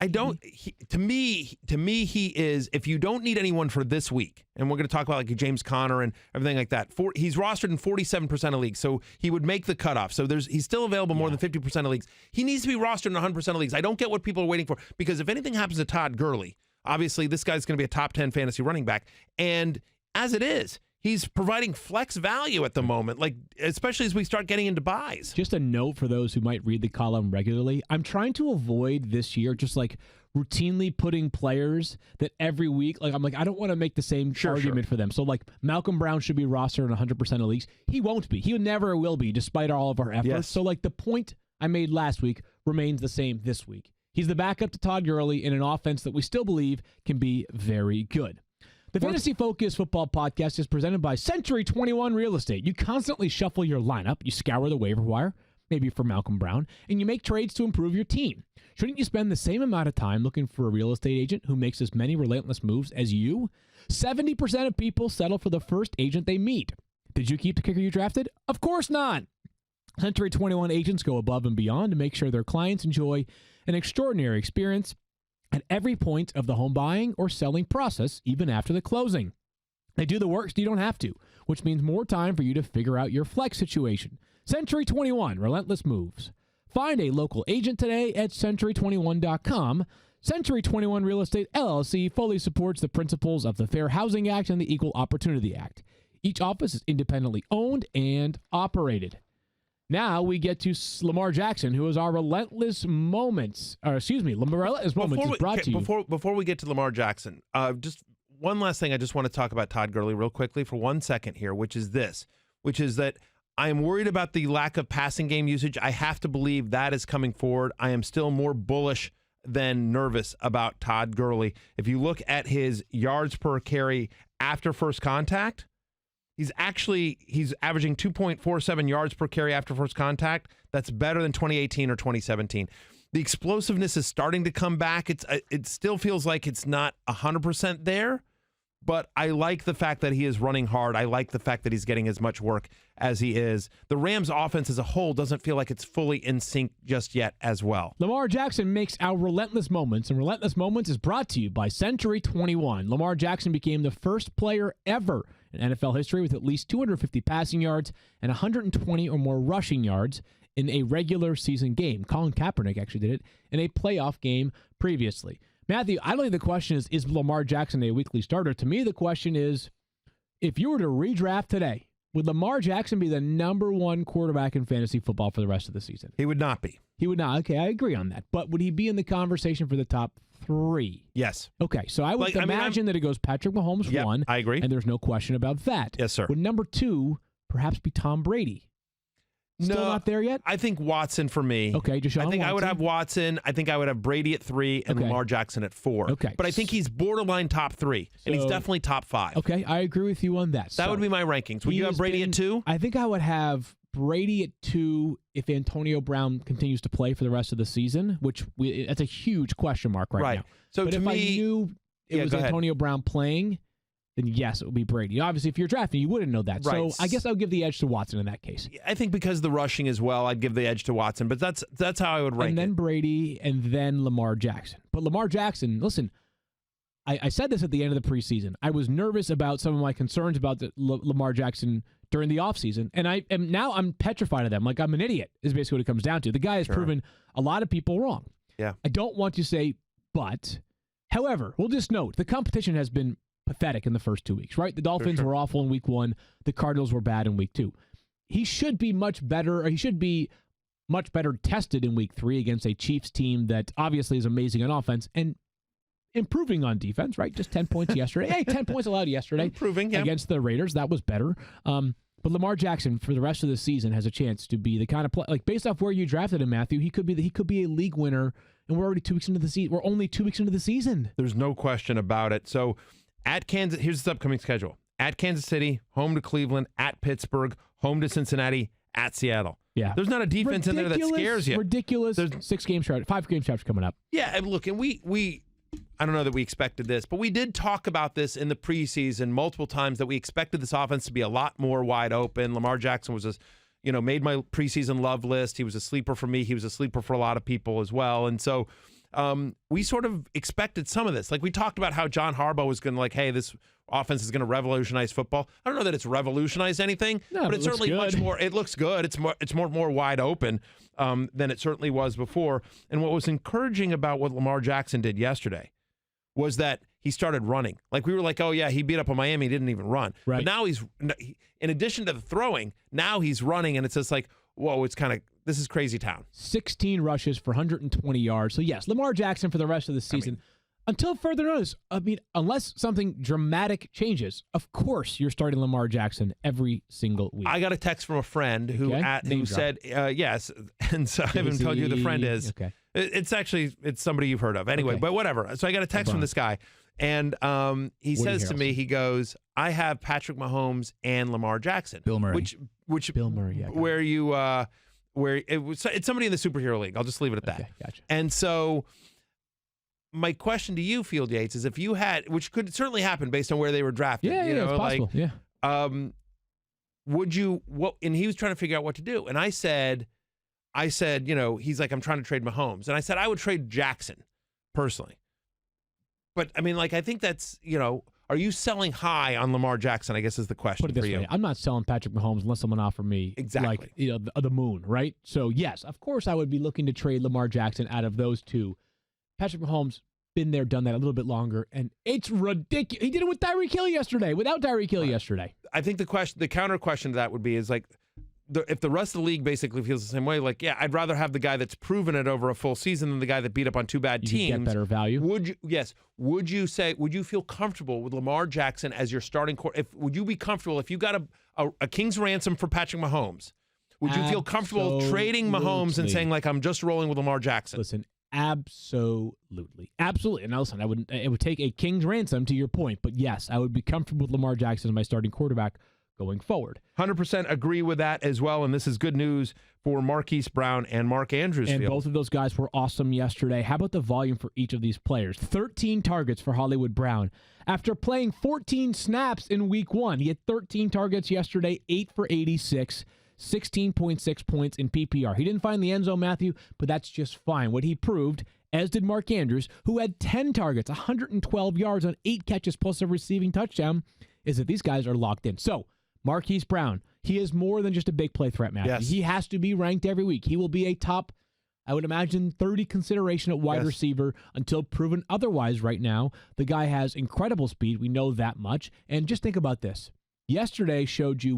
I don't. To me, he is. If you don't need anyone for this week, and we're going to talk about like James Conner and everything like that. He's rostered in 47% of leagues, so he would make the cutoff. So he's still available more than 50% of leagues. He needs to be rostered in 100% of leagues. I don't get what people are waiting for, because if anything happens to Todd Gurley, obviously this guy's going to be a top 10 fantasy running back, and as it is, he's providing flex value at the moment, like especially as we start getting into buys. Just a note for those who might read the column regularly. I'm trying to avoid this year just like routinely putting players that every week, I don't want to make the same argument for them. So like Malcolm Brown should be rostered in 100% of leagues. He won't be. He never will be, despite all of our efforts. Yes. So like the point I made last week remains the same this week. He's the backup to Todd Gurley in an offense that we still believe can be very good. The Fantasy Focus Football Podcast is presented by Century 21 Real Estate. You constantly shuffle your lineup, you scour the waiver wire, maybe for Malcolm Brown, and you make trades to improve your team. Shouldn't you spend the same amount of time looking for a real estate agent who makes as many relentless moves as you? 70% of people settle for the first agent they meet. Did you keep the kicker you drafted? Of course not. Century 21 agents go above and beyond to make sure their clients enjoy an extraordinary experience at every point of the home buying or selling process, even after the closing. They do the work so you don't have to, which means more time for you to figure out your flex situation. Century 21, relentless moves. Find a local agent today at century21.com. Century 21 Real Estate LLC fully supports the principles of the Fair Housing Act and the Equal Opportunity Act. Each office is independently owned and operated. Now we get to Lamar Jackson, who is our Relentless Moments. Relentless Moments is brought to you. Before we get to Lamar Jackson, just one last thing I just want to talk about Todd Gurley real quickly for 1 second here, which is that I am worried about the lack of passing game usage. I have to believe that is coming forward. I am still more bullish than nervous about Todd Gurley. If you look at his yards per carry after first contact, he's averaging 2.47 yards per carry after first contact. That's better than 2018 or 2017. The explosiveness is starting to come back. It still feels like it's not 100% there, but I like the fact that he is running hard. I like the fact that he's getting as much work as he is. The Rams offense as a whole doesn't feel like it's fully in sync just yet as well. Lamar Jackson makes our Relentless Moments, and Relentless Moments is brought to you by Century 21. Lamar Jackson became the first player ever in NFL history with at least 250 passing yards and 120 or more rushing yards in a regular season game. Colin Kaepernick actually did it in a playoff game previously. Matthew, I don't think the question is Lamar Jackson a weekly starter? To me, the question is, if you were to redraft today, would Lamar Jackson be the number 1 quarterback in fantasy football for the rest of the season? He would not be. He would not. Okay, I agree on that. But would he be in the conversation for the top 3? Yes. Okay, so I would imagine that it goes Patrick Mahomes 1. I agree. And there's no question about that. Yes, sir. Would number 2 perhaps be Tom Brady? Still not there yet? I think Watson for me. Okay, Deshaun I think Watson. I would have Watson. I think I would have Brady at 3 and Lamar Jackson at 4. Okay. But I think he's borderline top 3, and he's definitely top 5. Okay, I agree with you on that. That would be my rankings. Would you have Brady at 2? I think I would have Brady at 2 if Antonio Brown continues to play for the rest of the season, which that's a huge question mark right now. So but to if me, I knew it was Antonio Brown playing, then yes, it would be Brady. Obviously, if you're drafting, you wouldn't know that. Right. So I guess I would give the edge to Watson in that case. I think because the rushing as well, I'd give the edge to Watson. But that's how I would rank and then it. Brady, and then Lamar Jackson. But Lamar Jackson, listen, I said this at the end of the preseason. I was nervous about some of my concerns about Lamar Jackson during the offseason, and I'm petrified of them. Like I'm an idiot is basically what it comes down to. The guy has proven a lot of people wrong. Yeah. I don't want to say but. However, we'll just note the competition has been pathetic in the first 2 weeks, right? The Dolphins were awful in week 1. The Cardinals were bad in week 2. He should be much better, or he should be much better tested in week 3 against a Chiefs team that obviously is amazing on offense and improving on defense, right? Just 10 points yesterday. Hey, 10 points allowed yesterday. Improving, yeah. Against the Raiders. That was better. But Lamar Jackson, for the rest of the season, has a chance to be the kind of play, like based off where you drafted him, Matthew, he could be a league winner, and we're already 2 weeks into the season. We're only 2 weeks into the season. There's no question about it. So at Kansas, here's the upcoming schedule. At Kansas City, home to Cleveland, at Pittsburgh, home to Cincinnati, at Seattle. Yeah. There's not a defense in there that scares you. Ridiculous. There's 5 game stretch coming up. Yeah, and look, and we I don't know that we expected this, but we did talk about this in the preseason multiple times that we expected this offense to be a lot more wide open. Lamar Jackson was made my preseason love list. He was a sleeper for me. He was a sleeper for a lot of people as well. And so we sort of expected some of this. Like we talked about how John Harbaugh was going to hey, this offense is going to revolutionize football. I don't know that it's revolutionized anything, but it's certainly much more. It looks good. It's more wide open than it certainly was before. And what was encouraging about what Lamar Jackson did yesterday was that he started running. Like we were like, oh yeah, he beat up on Miami, he didn't even run. Right. But now in addition to the throwing, now he's running, and it's just like, whoa, this is crazy town. 16 rushes for 120 yards. So yes, Lamar Jackson for the rest of the season. Until further notice, unless something dramatic changes, of course you're starting Lamar Jackson every single week. I got a text from a friend who said yes, and so I haven't told you who the friend is. Okay. It's somebody you've heard of. Anyway, but whatever. So I got a text from this guy, and he says to me, he goes, I have Patrick Mahomes and Lamar Jackson. Bill Murray. Which Bill Murray, yeah. It's somebody in the superhero league. I'll just leave it at that. Okay, gotcha. And so my question to you, Field Yates, is if you had, which could certainly happen based on where they were drafted. It's possible. Would you? And he was trying to figure out what to do, and I said, he's like, I'm trying to trade Mahomes, and I said I would trade Jackson personally, but I think that's are you selling high on Lamar Jackson? I guess is the question. Put it this way, I'm not selling Patrick Mahomes unless someone offer me exactly the moon, right? So yes, of course I would be looking to trade Lamar Jackson out of those two. Patrick Mahomes, been there, done that a little bit longer, and it's ridiculous. He did it with Tyreek Hill yesterday, without Tyreek Hill yesterday. I think the counter question to that would be if the rest of the league basically feels the same way, I'd rather have the guy that's proven it over a full season than the guy that beat up on two bad teams. Get better value. Would you feel comfortable with Lamar Jackson as your starting would you be comfortable if you got a king's ransom for Patrick Mahomes? Would you feel comfortable trading Mahomes and saying I'm just rolling with Lamar Jackson? Listen, absolutely. And listen, it would take a king's ransom to your point, but yes, I would be comfortable with Lamar Jackson as my starting quarterback going forward. 100% agree with that as well, and this is good news for Marquise Brown and Mark Andrews. And both of those guys were awesome yesterday. How about the volume for each of these players? 13 targets for Hollywood Brown. After playing 14 snaps in week 1, he had 13 targets yesterday, 8 for 86, 16.6 points in PPR. He didn't find the end zone, Matthew, but that's just fine. What he proved, as did Mark Andrews, who had 10 targets, 112 yards on 8 catches plus a receiving touchdown, is that these guys are locked in. So, Marquise Brown, he is more than just a big play threat, Matthew. Yes. He has to be ranked every week. He will be a top, I would imagine, 30 consideration at wide receiver until proven otherwise right now. The guy has incredible speed. We know that much. And just think about this. Yesterday showed you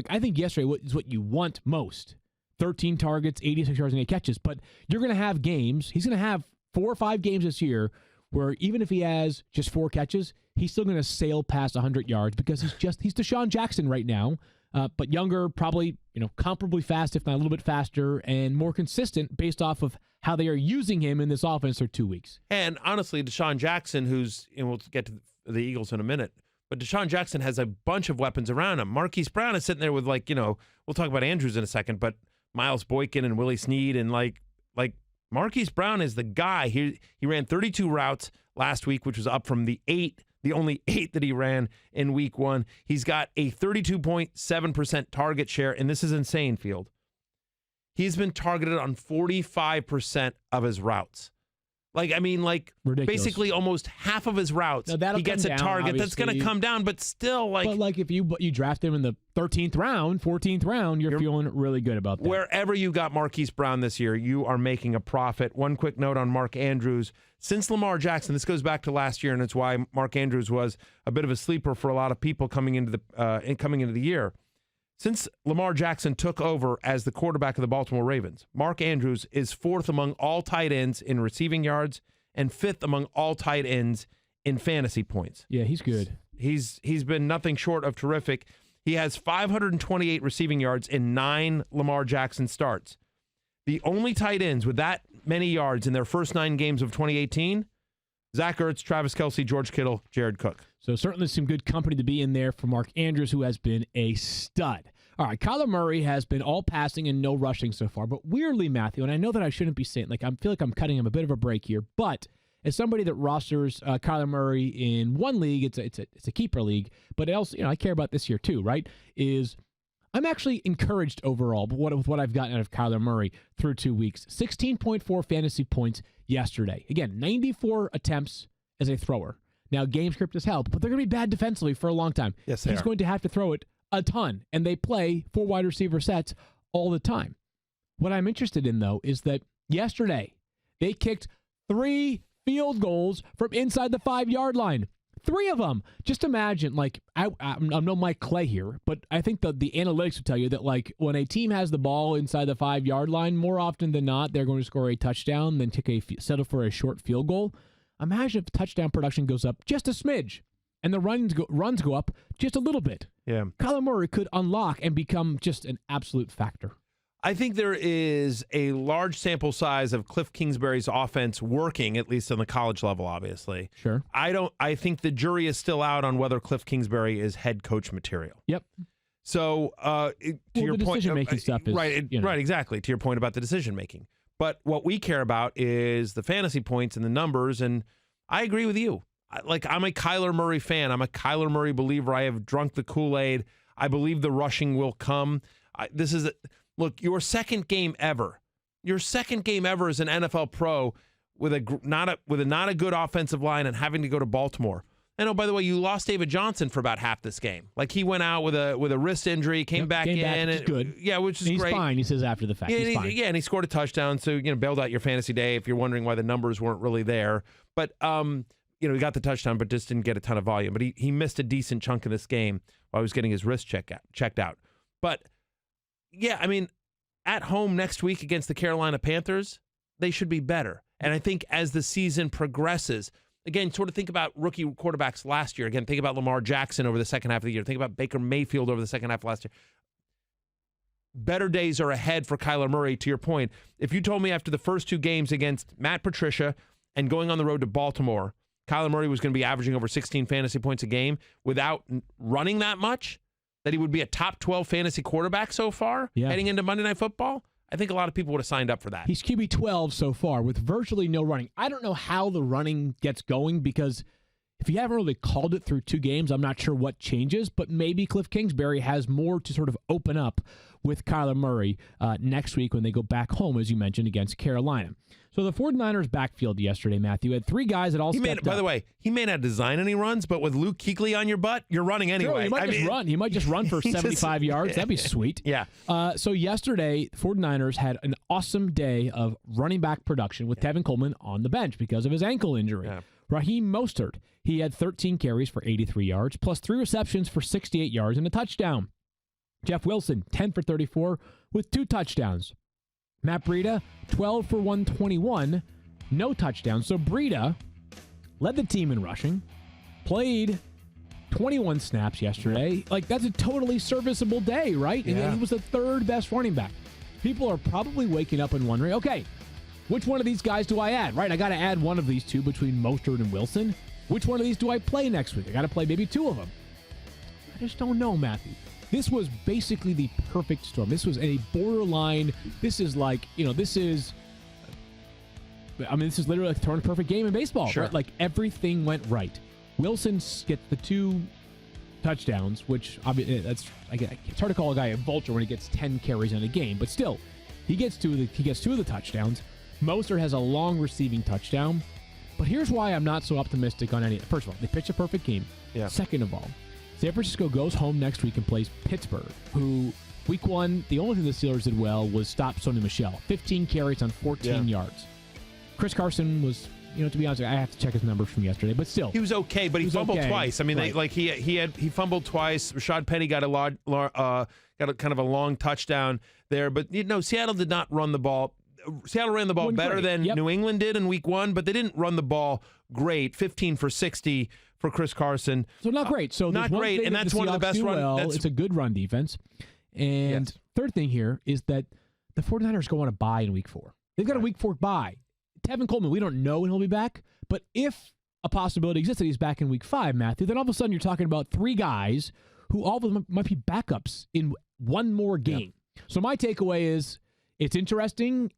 I think yesterday is what you want most. 13 targets, 86 yards, and 8 catches. But you're going to have games. He's going to have 4 or 5 games this year where even if he has just 4 catches, he's still going to sail past 100 yards because he's Deshaun Jackson right now, but younger, probably comparably fast, if not a little bit faster, and more consistent based off of how they are using him in this offense for 2 weeks. And honestly, Deshaun Jackson, we'll get to the Eagles in a minute, but Deshaun Jackson has a bunch of weapons around him. Marquise Brown is sitting there with we'll talk about Andrews in a second, but Miles Boykin and Willie Snead and Marquise Brown is the guy. He ran 32 routes last week, which was up from the 8 the only 8 that he ran in week 1. He's got a 32.7% target share, and this is insane, Field. He's been targeted on 45% of his routes. Ridiculous. Basically almost half of his routes, he gets a target. That's going to come down, but still, But if you draft him in the 13th round, 14th round, you're feeling really good about that. Wherever you got Marquise Brown this year, you are making a profit. One quick note on Mark Andrews. Since Lamar Jackson, this goes back to last year, and it's why Mark Andrews was a bit of a sleeper for a lot of people coming into the year. Since Lamar Jackson took over as the quarterback of the Baltimore Ravens, Mark Andrews is 4th among all tight ends in receiving yards and 5th among all tight ends in fantasy points. Yeah, he's good. He's been nothing short of terrific. He has 528 receiving yards in 9 Lamar Jackson starts. The only tight ends with that many yards in their first 9 games of 2018, Zach Ertz, Travis Kelce, George Kittle, Jared Cook. So certainly some good company to be in there for Mark Andrews, who has been a stud. All right, Kyler Murray has been all passing and no rushing so far. But weirdly, Matthew, and I know that I shouldn't be saying, I feel like I'm cutting him a bit of a break here, but as somebody that rosters Kyler Murray in one league, it's a keeper league, but it also, I care about this year too, right? I'm actually encouraged overall with what I've gotten out of Kyler Murray through 2 weeks. 16.4 fantasy points yesterday. Again, 94 attempts as a thrower. Now, game script has helped, but they're going to be bad defensively for a long time. Yes, they He's are. going to have to throw it a ton, and they play 4 wide receiver sets all the time. What I'm interested in, though, is that yesterday they kicked 3 field goals from inside the 5-yard line. 3 of them. Just imagine, I'm no Mike Clay here, but I think the analytics would tell you that, when a team has the ball inside the 5-yard line, more often than not, they're going to score a touchdown, then settle for a short field goal. Imagine if touchdown production goes up just a smidge, and the runs go up just a little bit. Yeah. Kyler Murray could unlock and become just an absolute factor. I think there is a large sample size of Cliff Kingsbury's offense working, at least on the college level, obviously. Sure. I think the jury is still out on whether Cliff Kingsbury is head coach material. Yep. So, to your the point, decision-making stuff is, right, exactly. To your point about the decision making, but what we care about is the fantasy points and the numbers. And I agree with you. I'm a Kyler Murray fan. I'm a Kyler Murray believer. I have drunk the Kool-Aid. I believe the rushing will come. Look, your second game ever as an NFL pro with a not a good offensive line and having to go to Baltimore. And oh, by the way, you lost David Johnson for about half this game. He went out with a wrist injury, came back in, which is good. Yeah, which is he's great. He's fine. He says after the fact. He's fine. Yeah, and he scored a touchdown, so bailed out your fantasy day if you're wondering why the numbers weren't really there. But he got the touchdown, but just didn't get a ton of volume. But he missed a decent chunk of this game while he was getting his wrist checked out. But yeah, at home next week against the Carolina Panthers, they should be better. And I think as the season progresses, again, sort of think about rookie quarterbacks last year. Again, think about Lamar Jackson over the second half of the year. Think about Baker Mayfield over the second half of last year. Better days are ahead for Kyler Murray, to your point. If you told me after the first 2 games against Matt Patricia and going on the road to Baltimore, Kyler Murray was going to be averaging over 16 fantasy points a game without running that much, that he would be a top 12 fantasy quarterback so far heading into Monday Night Football, I think a lot of people would have signed up for that. He's QB 12 so far with virtually no running. I don't know how the running gets going because if you haven't really called it through 2 games, I'm not sure what changes, but maybe Cliff Kingsbury has more to sort of open up with Kyler Murray next week when they go back home, as you mentioned, against Carolina. So the 49ers backfield yesterday, Matthew, had 3 guys that all stepped up. By the way, he may not design any runs, but with Luke Kuechly on your butt, you're running anyway. Sure, he might just run for 75 yards. That'd be sweet. Yeah. So yesterday, the 49ers had an awesome day of running back production with Tevin Coleman on the bench because of his ankle injury. Yeah. Raheem Mostert, he had 13 carries for 83 yards, plus 3 receptions for 68 yards and a touchdown. Jeff Wilson, 10 for 34 with 2 touchdowns. Matt Breida, 12 for 121, no touchdowns. So Breida led the team in rushing, played 21 snaps yesterday. That's a totally serviceable day, right? Yeah. And he was the 3rd best running back. People are probably waking up and wondering, okay, which one of these guys do I add, right? I got to add one of these 2 between Mostert and Wilson. Which one of these do I play next week? I got to play maybe 2 of them. I just don't know, Matthew. This was basically the perfect storm. This was a borderline. This is this is literally throwing a perfect game in baseball. Sure. Right? Everything went right. Wilson gets the 2 touchdowns, which it's hard to call a guy a vulture when he gets 10 carries in a game, but still, he gets 2 of the touchdowns. Mostert has a long receiving touchdown, but here's why I'm not so optimistic on any. First of all, they pitched a perfect game. Yeah. Second of all, San Francisco goes home next week and plays Pittsburgh, who week 1, the only thing the Steelers did well was stop Sony Michel. 15 carries on 14 yards. Chris Carson was, to be honest, I have to check his numbers from yesterday, but still. He was okay, but he fumbled twice. I mean, right. he fumbled twice. Rashad Penny got a kind of a long touchdown there, but Seattle did not run the ball. Seattle ran the ball better than New England did in week 1, but they didn't run the ball great. 15 for 60 for Chris Carson. So not great. So not great, and that's one of the best runs. It's a good run defense. And third thing here is that the 49ers go on a bye in week 4. They've got a week 4 bye. Tevin Coleman, we don't know when he'll be back, but if a possibility exists that he's back in week 5, Matthew, then all of a sudden you're talking about 3 guys who all of them might be backups in one more game. Yeah. So my takeaway is it's interesting.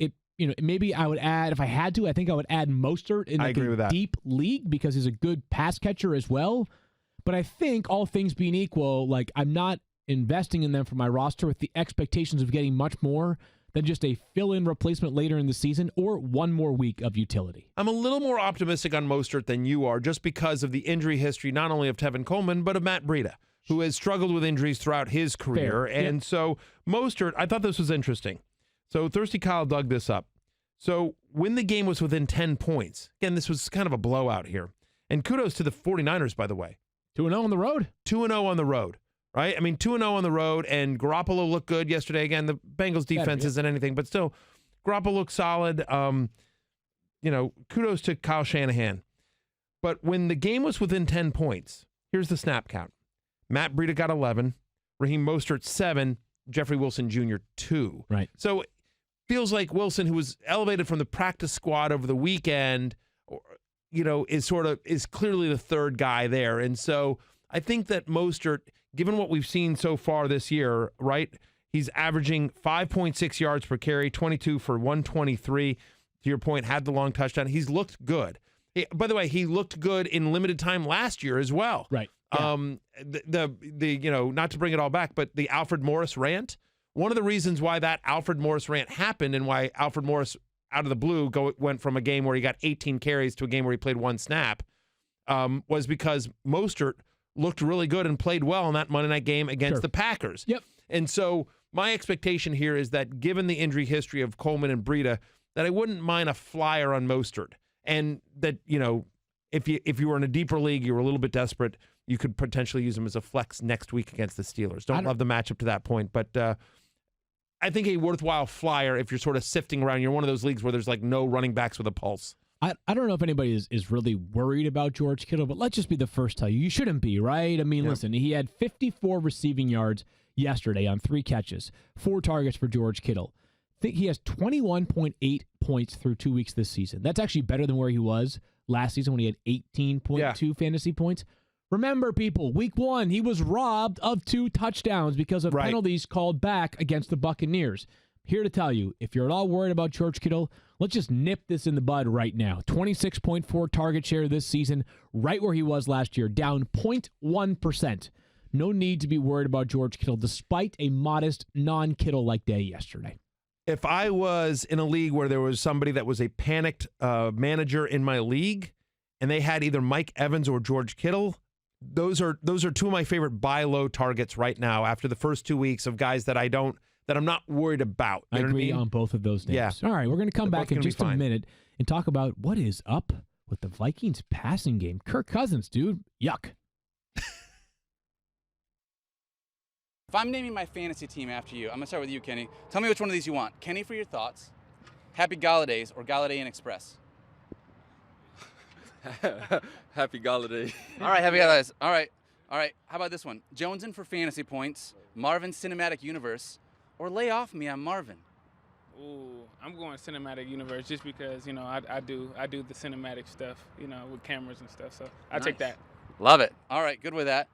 Maybe I would add, if I had to, I think I would add Mostert in a deep league because he's a good pass catcher as well. But I think all things being equal, I'm not investing in them for my roster with the expectations of getting much more than just a fill-in replacement later in the season or one more week of utility. I'm a little more optimistic on Mostert than you are just because of the injury history not only of Tevin Coleman, but of Matt Breida, who has struggled with injuries throughout his career. Fair. And so Mostert, I thought this was interesting. So Thirsty Kyle dug this up. So when the game was within 10 points, again, this was kind of a blowout here. And kudos to the 49ers, by the way. 2-0 on the road? 2-0 on the road. Right? I mean, 2-0 on the road, and Garoppolo looked good yesterday. Again, the Bengals defense isn't anything, but still, Garoppolo looked solid. Kudos to Kyle Shanahan. But when the game was within 10 points, here's the snap count. Matt Breida got 11, Raheem Mostert 7, Jeffrey Wilson Jr. 2. Right. So it feels like Wilson, who was elevated from the practice squad over the weekend, is clearly the third guy there. And so I think that Mostert, given what we've seen so far this year, right, he's averaging 5.6 yards per carry, 22 for 123. To your point, had the long touchdown. He's looked good. By the way, he looked good in limited time last year as well. Right. Yeah. Not to bring it all back, but the Alfred Morris rant, one of the reasons why that Alfred Morris rant happened and why Alfred Morris out of the blue went from a game where he got 18 carries to a game where he played 1 snap was because Mostert looked really good and played well in that Monday night game against the Packers. Yep. And so my expectation here is that given the injury history of Coleman and Breida, that I wouldn't mind a flyer on Mostert. And that, if you were in a deeper league, you were a little bit desperate, you could potentially use him as a flex next week against the Steelers. Don't love the matchup to that point, but I think a worthwhile flyer if you're sort of sifting around. You're one of those leagues where there's no running backs with a pulse. I don't know if anybody is really worried about George Kittle, but let's just be the first to tell you. You shouldn't be, right? I mean, Listen, he had 54 receiving yards yesterday on 3 catches, 4 targets for George Kittle. I think he has 21.8 points through 2 weeks this season. That's actually better than where he was last season when he had 18.2 fantasy points. Remember, people, week 1, he was robbed of 2 touchdowns because of penalties called back against the Buccaneers. Here to tell you, if you're at all worried about George Kittle, let's just nip this in the bud right now. 26.4 target share this season, right where he was last year, down 0.1%. No need to be worried about George Kittle, despite a modest non-Kittle-like day yesterday. If I was in a league where there was somebody that was a panicked manager in my league, and they had either Mike Evans or George Kittle, those are 2 of my favorite buy low targets right now after the first 2 weeks of guys that I'm not worried about. I agree on both of those names. Yeah. All right, we're going to come back in just a minute and talk about what is up with the Vikings passing game. Kirk Cousins, dude, yuck. If I'm naming my fantasy team after you, I'm going to start with you, Kenny. Tell me which one of these you want. Kenny for your thoughts, Happy Galladay, or Galladay and Express? Happy Galladay. All right, Happy Galladay. All right. How about this one? Jonesin for fantasy points, Marvin Cinematic Universe, or lay off me on Marvin? Ooh, I'm going Cinematic Universe just because, I do the cinematic stuff, with cameras and stuff. So I take that. Love it. All right, good with that.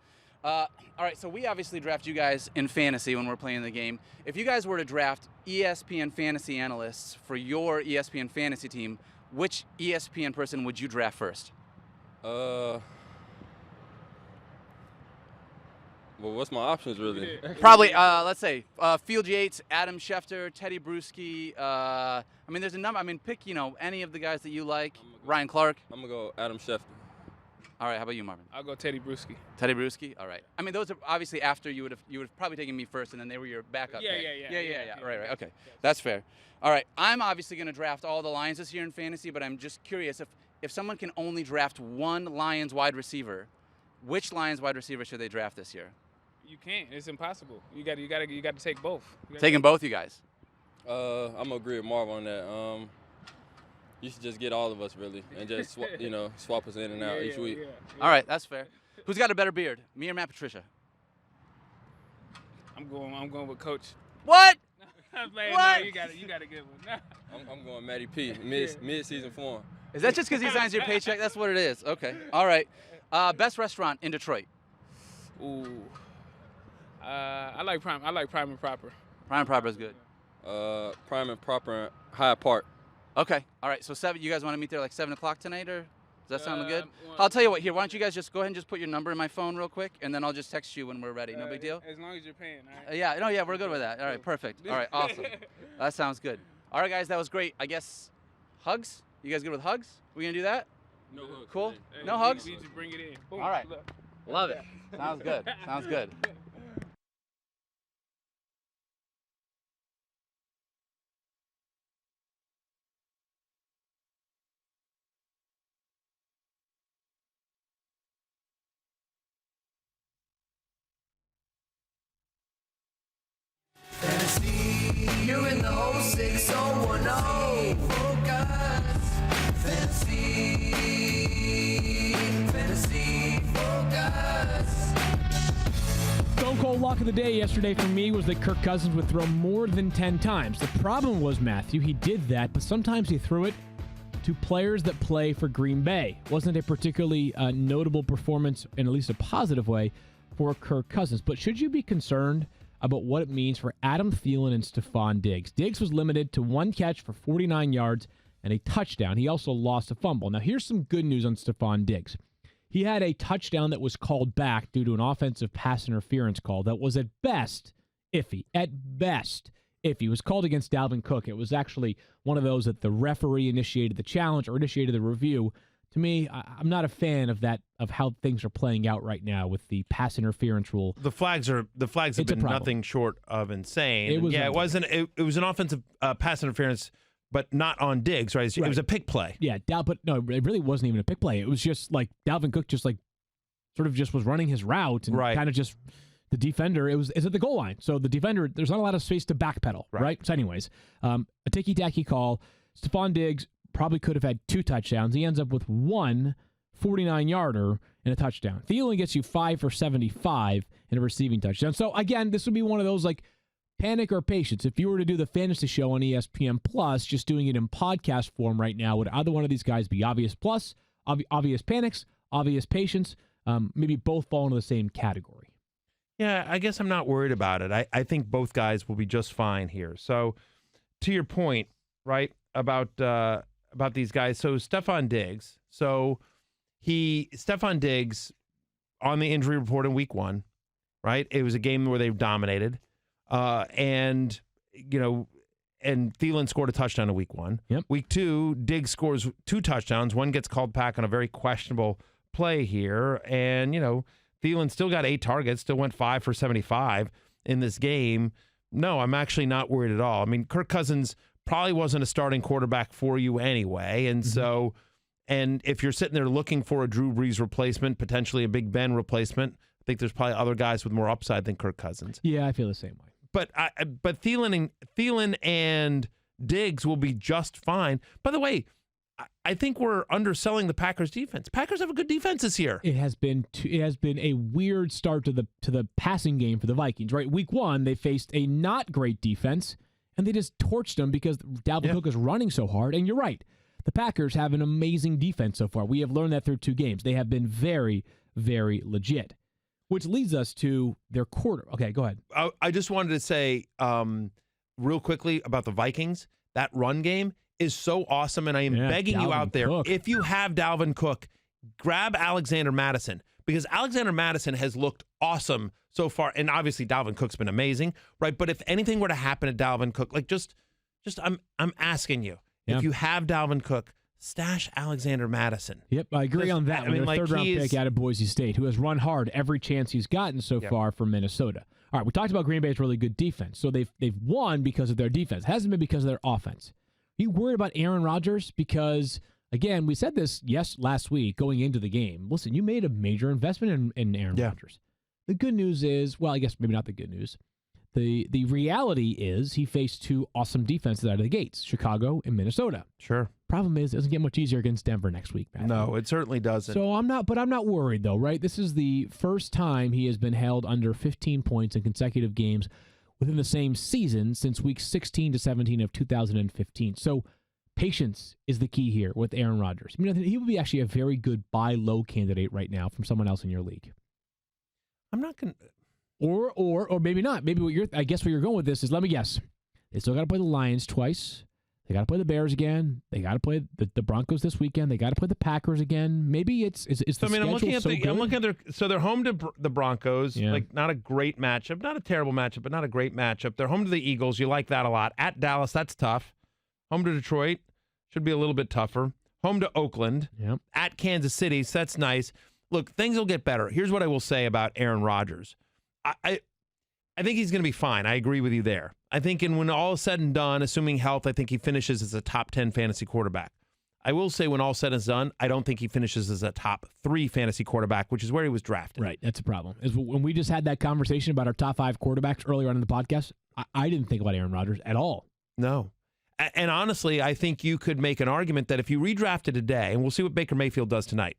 All right, so we obviously draft you guys in fantasy when we're playing the game. If you guys were to draft ESPN fantasy analysts for your ESPN fantasy team, which ESPN person would you draft first? Well, what's my options really? Probably, let's say, Field Yates, Adam Schefter, Teddy Bruschi. I mean, there's a number. I mean, pick, any of the guys that you like. Ryan Clark. I'm going to go Adam Schefter. All right, how about you, Marvin? I'll go Teddy Bruschi. Teddy Bruschi? All right. I mean, those are obviously after you would have probably taken me first, and then they were your backup. Yeah. Right. Okay. That's fair. All right. I'm obviously going to draft all the Lions this year in fantasy, but I'm just curious if someone can only draft one Lions wide receiver, which Lions wide receiver should they draft this year? You can't. It's impossible. You got to take both. Taking both, you guys. I'm going to agree with Marv on that. You should just get all of us, really, and just swap us in and out each week. Yeah. All right, that's fair. Who's got a better beard, me or Matt Patricia? I'm going with Coach. What? What? No, you got a good one. I'm going Matty P, mid-season form. Is that just because he signs your paycheck? That's what it is. Okay. All right. Best restaurant in Detroit? Ooh. I like Prime and Proper. Prime and Proper is good. Prime and Proper, Hyde Park. Okay. All right. So 7. You guys want to meet there like 7 o'clock tonight, or does that sound good? I'll tell you what. Here, why don't you guys just go ahead and just put your number in my phone real quick, and then I'll just text you when we're ready. No big deal. As long as you're paying. All right? Yeah. We're good with that. All right. Perfect. All right. Awesome. That sounds good. All right, guys. That was great. I guess hugs. You guys good with hugs? We gonna do that? No hugs. Cool. Hey, No hugs. We just bring it in. Boom. All right. Look. Love it. Sounds good. Sounds good. Fantasy, you in the 06010. Focus. Fantasy, focus. Stone cold lock of the day yesterday for me was that Kirk Cousins would throw more than 10 times. The problem was, Matthew, he did that, but sometimes he threw it to players that play for Green Bay. Wasn't a particularly notable performance, in at least a positive way, for Kirk Cousins. But should you be concerned about what it means for Adam Thielen and Stefon Diggs? Diggs was limited to 1 catch for 49 yards and a touchdown. He also lost a fumble. Now, here's some good news on Stefon Diggs. He had a touchdown that was called back due to an offensive pass interference call that was at best iffy. At best iffy. It was called against Dalvin Cook. It was actually one of those that the referee initiated the challenge or initiated the review. To me, I'm not a fan of that, of how things are playing out right now with the pass interference rule. The flags have been nothing short of insane. It was it was an offensive pass interference, but not on Diggs, right? It was a pick play. Yeah, but no, it really wasn't even a pick play. It was just like Dalvin Cook just was running his route and kind of just the defender. Is at the goal line, so the defender, there's not a lot of space to backpedal, right? So anyways, a ticky-tacky call. Stefon Diggs probably could have had 2 touchdowns. He ends up with 1 49-yarder and a touchdown. Thielen gets you 5 for 75 and a receiving touchdown. So again, this would be one of those like panic or patience. If you were to do the fantasy show on ESPN Plus, just doing it in podcast form right now, would either one of these guys be obvious plus, obvious panics, obvious patience? Maybe both fall into the same category. Yeah, I guess I'm not worried about it. I think both guys will be just fine here. So to your point, right, about these guys. So Stefon Diggs. Stefon Diggs on the injury report in week 1, right? It was a game where they dominated. And Thielen scored a touchdown in week 1. Yep. Week 2, Diggs scores 2 touchdowns. One gets called back on a very questionable play here. And, Thielen still got 8 targets, still went 5 for 75 in this game. No, I'm actually not worried at all. I mean, Kirk Cousins probably wasn't a starting quarterback for you anyway. And so, and if you're sitting there looking for a Drew Brees replacement, potentially a Big Ben replacement, I think there's probably other guys with more upside than Kirk Cousins. Yeah, I feel the same way. But Thielen and Diggs will be just fine. By the way, I think we're underselling the Packers defense. Packers have a good defense this year. It has been a weird start to the passing game for the Vikings, right? Week 1, they faced a not great defense, and they just torched them because Dalvin Cook is running so hard. And you're right. The Packers have an amazing defense so far. We have learned that through 2 games. They have been very, very legit, which leads us to their quarter. Okay, go ahead. I just wanted to say real quickly about the Vikings. That run game is so awesome, and I am begging you out there, if you have Dalvin Cook, grab Alexander Mattison, because Alexander Mattison has looked awesome so far, and obviously Dalvin Cook's been amazing, right? But if anything were to happen to Dalvin Cook, like just I'm asking you, if you have Dalvin Cook, stash Alexander Mattison. Yep, I agree on that. I mean, like, third-round pick out of Boise State, who has run hard every chance he's gotten so far from Minnesota. All right, we talked about Green Bay's really good defense. So they've won because of their defense. It hasn't been because of their offense. Are you worried about Aaron Rodgers? Because, again, we said this last week going into the game. Listen, you made a major investment in Aaron Rodgers. The good news is, well, I guess maybe not the good news. The reality is he faced two awesome defenses out of the gates, Chicago and Minnesota. Sure. Problem is, it doesn't get much easier against Denver next week, Matthew. No, it certainly doesn't. So I'm not worried, though, right? This is the first time he has been held under 15 points in consecutive games within the same season since week 16 to 17 of 2015. So patience is the key here with Aaron Rodgers. I mean, he would be actually a very good buy low candidate right now from someone else in your league. I'm not going to... Or maybe not. Maybe I guess where you're going with this is, let me guess. They still got to play the Lions twice. They got to play the Bears again. They got to play the Broncos this weekend. They got to play the Packers again. Maybe it's the schedule I'm looking at so they're home to the Broncos. Yeah. Like, not a great matchup, not a terrible matchup, but not a great matchup. They're home to the Eagles. You like that a lot. At Dallas, that's tough. Home to Detroit, should be a little bit tougher. Home to Oakland. Yep. At Kansas City, so that's nice. Look, things will get better. Here's what I will say about Aaron Rodgers. I think he's going to be fine. I agree with you there. I think when all is said and done, assuming health, I think he finishes as a top 10 fantasy quarterback. I will say when all said and done, I don't think he finishes as a top 3 fantasy quarterback, which is where he was drafted. Right, that's a problem. When we just had that conversation about our top 5 quarterbacks earlier on in the podcast, I didn't think about Aaron Rodgers at all. No. And honestly, I think you could make an argument that if you redrafted today, and we'll see what Baker Mayfield does tonight,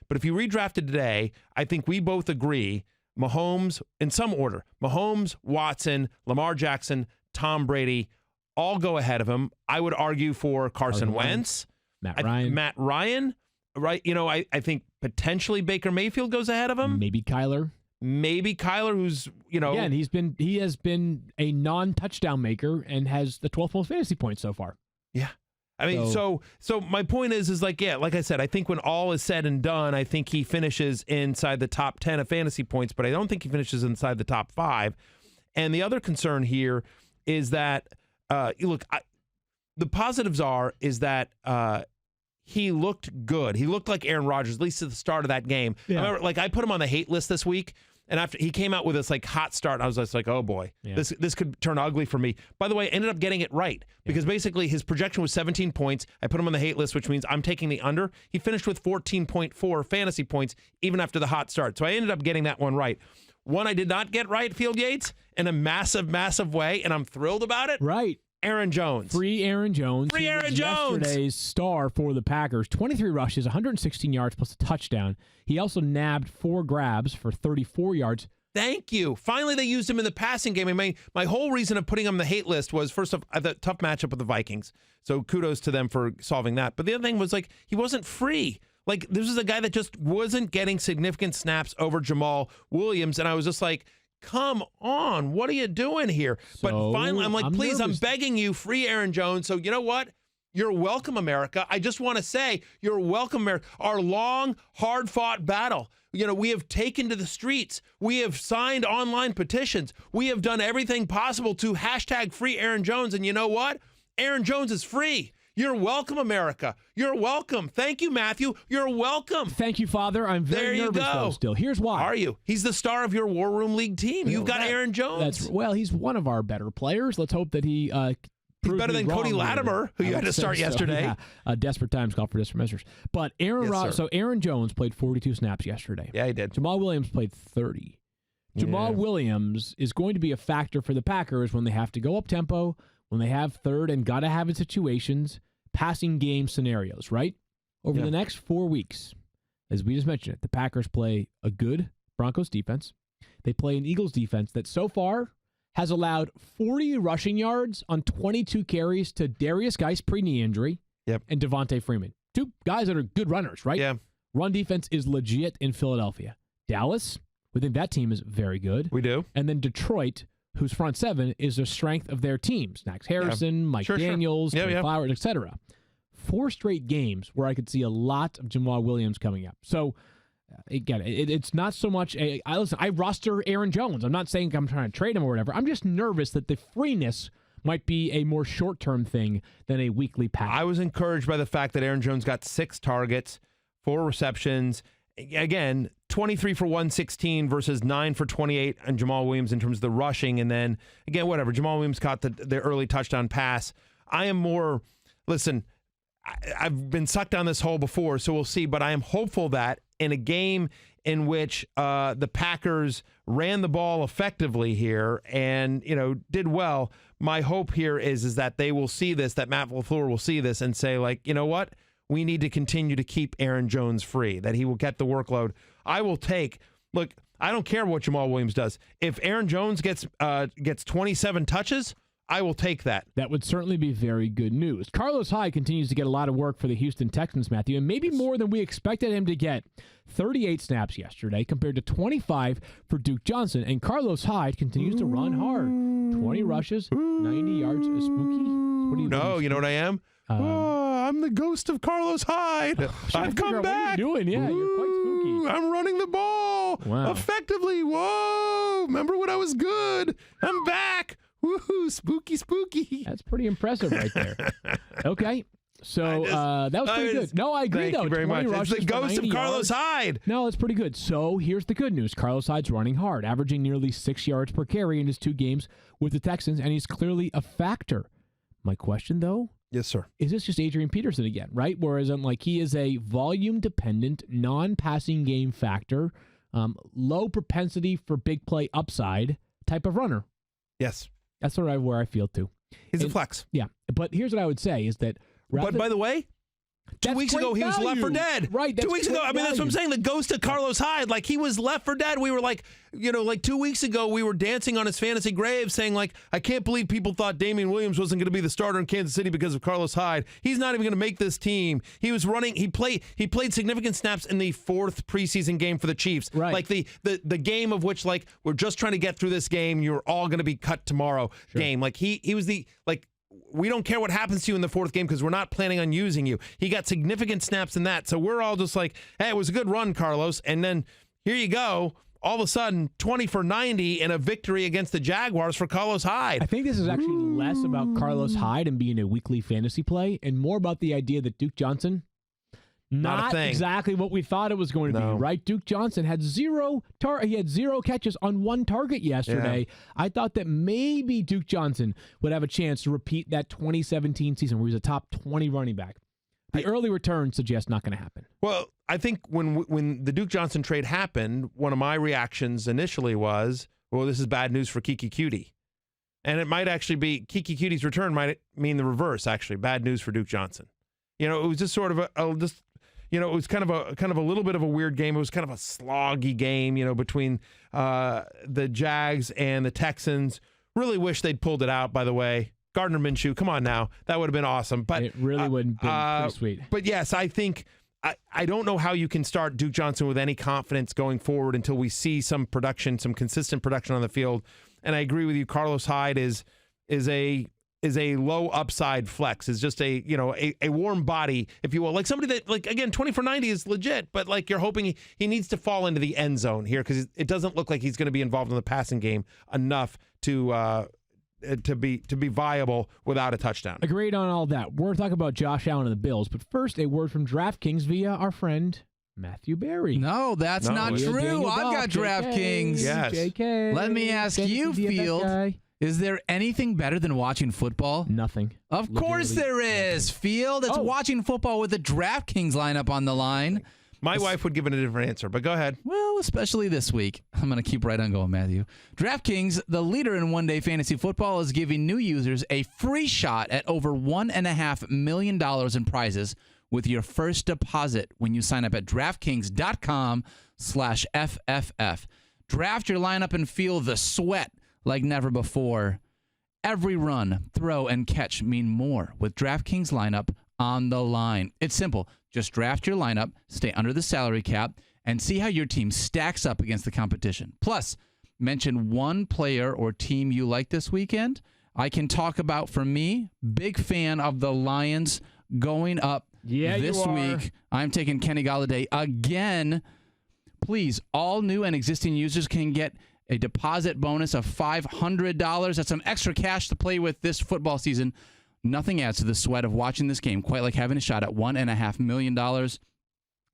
but if you redrafted today, I think we both agree Mahomes, in some order, Mahomes, Watson, Lamar Jackson, Tom Brady, all go ahead of him. I would argue for Carson Wentz. Matt Ryan, right? You know, I think potentially Baker Mayfield goes ahead of him. Maybe Kyler, who's, you know. Again, he has been a non-touchdown maker and has the 12th most fantasy points so far. Yeah. I mean, so my point is like, yeah, like I said, I think when all is said and done, I think he finishes inside the top 10 of fantasy points, but I don't think he finishes inside the top 5. And the other concern here is that, the positives is that he looked good. He looked like Aaron Rodgers, at least at the start of that game. Yeah. I remember, like, I put him on the hate list this week. And after he came out with this like hot start, I was just like, oh boy, this could turn ugly for me. By the way, I ended up getting it right because basically his projection was 17 points. I put him on the hate list, which means I'm taking the under. He finished with 14.4 fantasy points even after the hot start. So I ended up getting that one right. One I did not get right, Field Yates, in a massive, massive way, and I'm thrilled about it. Right. Aaron Jones. Free Aaron Jones. Free Aaron Jones. Yesterday's star for the Packers. 23 rushes, 116 yards plus a touchdown. He also nabbed 4 grabs for 34 yards. Thank you. Finally, they used him in the passing game. I mean, my whole reason of putting him on the hate list was, first off, the tough matchup with the Vikings. So kudos to them for solving that. But the other thing was, like, he wasn't free. Like, this is a guy that just wasn't getting significant snaps over Jamal Williams. And I was just like, come on, what are you doing here? But finally, I'm like, please, I'm begging you, free Aaron Jones. So you know what? You're welcome, America. I just want to say, you're welcome, America. Our long, hard-fought battle. You know, we have taken to the streets. We have signed online petitions. We have done everything possible to hashtag free Aaron Jones. And you know what? Aaron Jones is free. You're welcome, America. You're welcome. Thank you, Matthew. You're welcome. Thank you, Father. I'm very nervous, though, still. Here's why. Are you? He's the star of your War Room League team. You've got Aaron Jones. He's one of our better players. Let's hope that he he's better than Cody Latimer, who you had to start yesterday. Yeah. Desperate times call for desperate measures. But Aaron Jones played 42 snaps yesterday. Yeah, he did. Jamal Williams played 30. Jamal Williams is going to be a factor for the Packers when they have to go up tempo, when they have third and got to have in situations, passing game scenarios, right? Over the next 4 weeks, as we just mentioned it, the Packers play a good Broncos defense. They play an Eagles defense that so far has allowed 40 rushing yards on 22 carries to Darius Geis pre-knee injury and Devontae Freeman. 2 guys that are good runners, right? Yeah. Run defense is legit in Philadelphia. Dallas, we think that team is very good. We do. And then Detroit, whose front seven is the strength of their teams. Max Harrison, Mike Daniels, Trey Flowers, etc. 4 straight games where I could see a lot of Jamal Williams coming up. So again, it's not so much I roster Aaron Jones. I'm not saying I'm trying to trade him or whatever. I'm just nervous that the freeness might be a more short-term thing than a weekly pass. I was encouraged by the fact that Aaron Jones got 6 targets, 4 receptions. Again, 23 for 116 versus 9 for 28 on Jamal Williams in terms of the rushing. And then, again, whatever. Jamal Williams caught the early touchdown pass. I am more, listen, I've been sucked down this hole before, so we'll see. But I am hopeful that in a game in which the Packers ran the ball effectively here and, did well, my hope here is that they will see this, that Matt LaFleur will see this and say, like, you know what? We need to continue to keep Aaron Jones free, that he will get the workload. I will take, look, I don't care what Jamal Williams does. If Aaron Jones gets 27 touches, I will take that. That would certainly be very good news. Carlos Hyde continues to get a lot of work for the Houston Texans, Matthew, and maybe more than we expected him to get. 38 snaps yesterday compared to 25 for Duke Johnson, and Carlos Hyde continues to run hard. 20 rushes, 90 yards. Spooky? What do you No, you know what I am? I'm the ghost of Carlos Hyde. I've come back. What are you doing? Yeah, you're quite spooky. I'm running the ball effectively. Whoa. Remember when I was good? I'm back. Woohoo, spooky. That's pretty impressive right there. Okay. So that was pretty good. No, I agree, though. Thank you very much. It's the ghost of Carlos Hyde. No, that's pretty good. So here's the good news. Carlos Hyde's running hard, averaging nearly 6 yards per carry in his 2 games with the Texans, and he's clearly a factor. My question, though? Yes, sir. Is this just Adrian Peterson again, right? Whereas he is a volume-dependent, non-passing game factor, low propensity for big play upside type of runner. Yes. That's sort of where I feel, too. He's a flex. Yeah. But here's what I would say is that... But by the way, 2 weeks ago, he was left for dead. Right. 2 weeks ago, that's what I'm saying. The ghost of Carlos Hyde, like, he was left for dead. We were like, 2 weeks ago, we were dancing on his fantasy grave saying, like, I can't believe people thought Damian Williams wasn't going to be the starter in Kansas City because of Carlos Hyde. He's not even going to make this team. He was running. He played significant snaps in the 4th preseason game for the Chiefs. Right. Like the game of which, like, we're just trying to get through this game. You're all going to be cut tomorrow game. Like, he was the, like, we don't care what happens to you in the 4th game because we're not planning on using you. He got significant snaps in that. So we're all just like, hey, it was a good run, Carlos. And then here you go. All of a sudden, 20 for 90 and a victory against the Jaguars for Carlos Hyde. I think this is actually less about Carlos Hyde and being a weekly fantasy play and more about the idea that Duke Johnson, not exactly what we thought it was going to be, right? Duke Johnson had zero catches on 1 target yesterday. Yeah. I thought that maybe Duke Johnson would have a chance to repeat that 2017 season where he was a top 20 running back. The early return suggests not going to happen. Well, I think when the Duke Johnson trade happened, one of my reactions initially was, well, this is bad news for Kiki Cutie. And it might actually be, Kiki Cutie's return might mean the reverse, actually. Bad news for Duke Johnson. It was just sort of it was kind of a little bit of a weird game. It was kind of a sloggy game, between the Jags and the Texans. Really wish they'd pulled it out, by the way. Gardner Minshew, come on now. That would have been awesome. But it really would have been pretty sweet. But yes, I think I don't know how you can start Duke Johnson with any confidence going forward until we see some production, some consistent production on the field. And I agree with you. Carlos Hyde is a low upside flex, is just a warm body, if you will. Like somebody that, like, again, 20 for 90 is legit, but like you're hoping he needs to fall into the end zone here because it doesn't look like he's going to be involved in the passing game enough to be viable without a touchdown. Agreed on all that. We're talking about Josh Allen and the Bills, but first a word from DraftKings via our friend Matthew Berry. No, that's not true. I've got DraftKings. Yes. JK. Let me ask you, Field. Is there anything better than watching football? Nothing. Of course there is, Field. It's watching football with the DraftKings lineup on the line. My wife would give it a different answer, but go ahead. Well, especially this week. I'm going to keep right on going, Matthew. DraftKings, the leader in one-day fantasy football, is giving new users a free shot at over $1.5 million in prizes with your first deposit when you sign up at DraftKings.com/FFF. Draft your lineup and feel the sweat like never before. Every run, throw, and catch mean more with DraftKings lineup on the line. It's simple. Just draft your lineup, stay under the salary cap, and see how your team stacks up against the competition. Plus, mention one player or team you like this weekend. I can talk about, for me, big fan of the Lions going up this week. I'm taking Kenny Golladay again. please, all new and existing users can get a deposit bonus of $500. That's some extra cash to play with this football season. Nothing adds to the sweat of watching this game quite like having a shot at $1.5 million.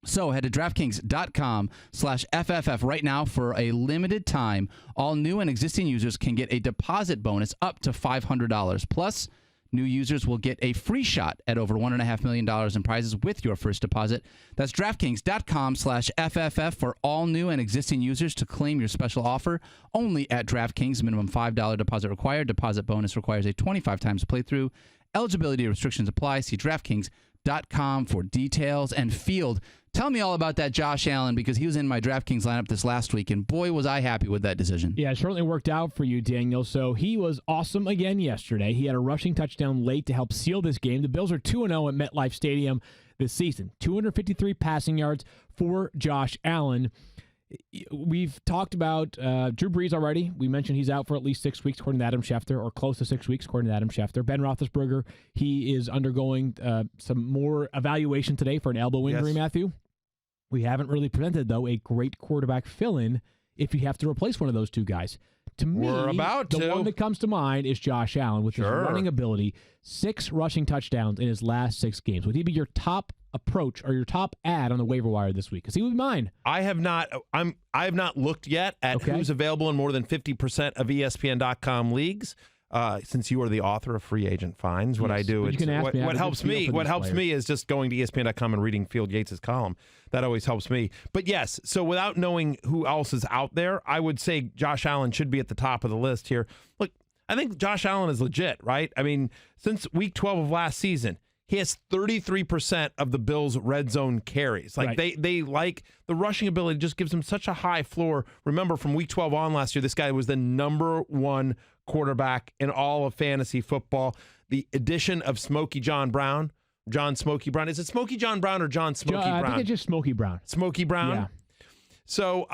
So head to DraftKings.com/FFF right now for a limited time. All new and existing users can get a deposit bonus up to $500. Plus, new users will get a free shot at over $1.5 million in prizes with your first deposit. That's DraftKings.com/FFF for all new and existing users to claim your special offer only at DraftKings. Minimum $5 deposit required. Deposit bonus requires a 25 times playthrough. Eligibility restrictions apply. See DraftKings.com for details. And Field, tell me all about that Josh Allen, because he was in my DraftKings lineup this last week, and boy, was I happy with that decision. Yeah, it certainly worked out for you, Daniel. So he was awesome again yesterday. He had a rushing touchdown late to help seal this game. The Bills are 2-0 at MetLife Stadium this season. 253 passing yards for Josh Allen. We've talked about Drew Brees already. We mentioned he's out for at least 6 weeks, according to Adam Schefter, or close to 6 weeks, according to Adam Schefter. Ben Roethlisberger, he is undergoing some more evaluation today for an elbow injury, Yes. Matthew. We haven't really presented, though, a great quarterback fill-in if you have to replace one of those two guys. To me, We're about the to. one that comes to mind is Josh Allen with his running ability. 6 rushing touchdowns in his last 6 games. Would he be your top approach or your top ad on the waiver wire this week? Because he was mine. I have not looked yet at who's available in more than 50% of ESPN.com leagues. Since you are the author of Free Agent Finds, what I do is what helps me is just going to ESPN.com and reading Field Yates' column. That always helps me. But yes, so without knowing who else is out there, I would say Josh Allen should be at the top of the list here. Look, I think Josh Allen is legit, right? I mean, since week 12 of last season, he has 33% of the Bills' red zone carries. Like they like the rushing ability, just gives him such a high floor. Remember, from week 12 on last year, this guy was the number 1 quarterback in all of fantasy football. The addition of John Smokey Brown. Is it Smokey John Brown or John Smokey Brown? I think it's just Smokey Brown. Smokey Brown? Yeah. So,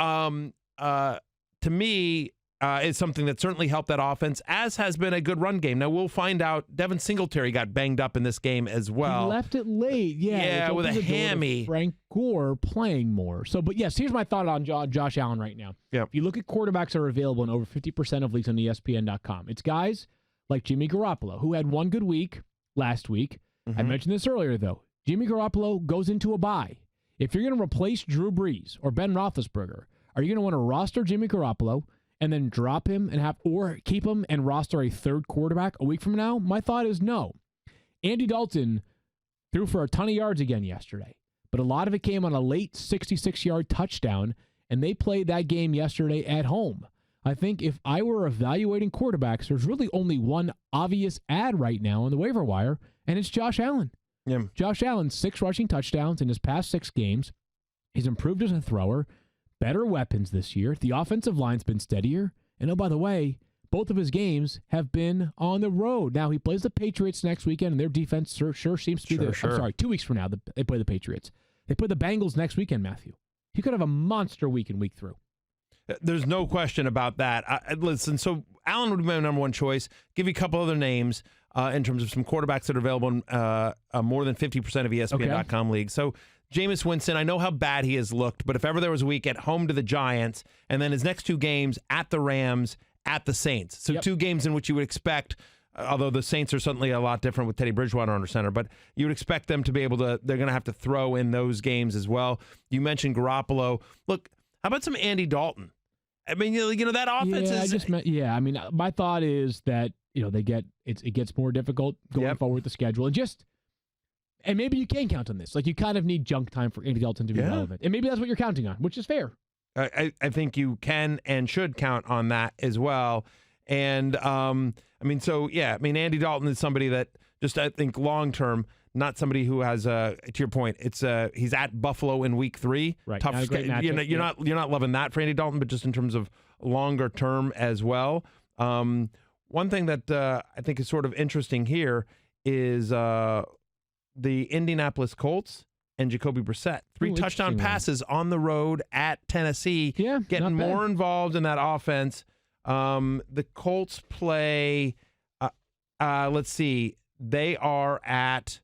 to me, it's something that certainly helped that offense, as has been a good run game. Now, we'll find out. Devin Singletary got banged up in this game as well. He left it late. Yeah, with a hammy. Frank Gore playing more. So, but yes, here's my thought on Josh Allen right now. Yep. If you look at quarterbacks that are available in over 50% of leagues on ESPN.com, it's guys like Jimmy Garoppolo, who had one good week last week. I mentioned this earlier, though. Jimmy Garoppolo goes into a bye. If you're going to replace Drew Brees or Ben Roethlisberger, are you going to want to roster Jimmy Garoppolo and then drop him or keep him and roster a third quarterback a week from now? My thought is no. Andy Dalton threw for a ton of yards again yesterday, but a lot of it came on a late 66-yard touchdown, and they played that game yesterday at home. I think if I were evaluating quarterbacks, there's really only one obvious ad right now on the waiver wire, and it's Josh Allen. Yeah. Josh Allen, 6 rushing touchdowns in his past 6 games. He's improved as a thrower. Better weapons this year. The offensive line's been steadier. And oh, by the way, both of his games have been on the road. Now, he plays the Patriots next weekend, and their defense sure seems to be there. I'm sorry, 2 weeks from now, they play the Patriots. They play the Bengals next weekend, Matthew. He could have a monster week in week 3. There's no question about that. Listen, so Allen would be my number 1 choice. Give you a couple other names in terms of some quarterbacks that are available in more than 50% of ESPN.com leagues. So Jameis Winston, I know how bad he has looked, but if ever there was a week at home to the Giants, and then his next 2 games at the Rams, at the Saints. So 2 games in which you would expect, although the Saints are certainly a lot different with Teddy Bridgewater under center, but you would expect them to be able to, they're going to have to throw in those games as well. You mentioned Garoppolo. Look, how about some Andy Dalton? I mean, that offense is... I mean, my thought is that, it gets more difficult going forward with the schedule. And maybe you can count on this. Like, you kind of need junk time for Andy Dalton to be relevant. And maybe that's what you're counting on, which is fair. I think you can and should count on that as well. And, Andy Dalton is somebody that just, I think, long-term, not somebody who has, to your point, he's at Buffalo in week 3. Right. Tough. You're not loving that for Andy Dalton, but just in terms of longer term as well. One thing that I think is sort of interesting here is the Indianapolis Colts and Jacoby Brissett. 3 touchdown passes on the road at Tennessee. Yeah, getting more involved in that offense. The Colts play, let's see, they are at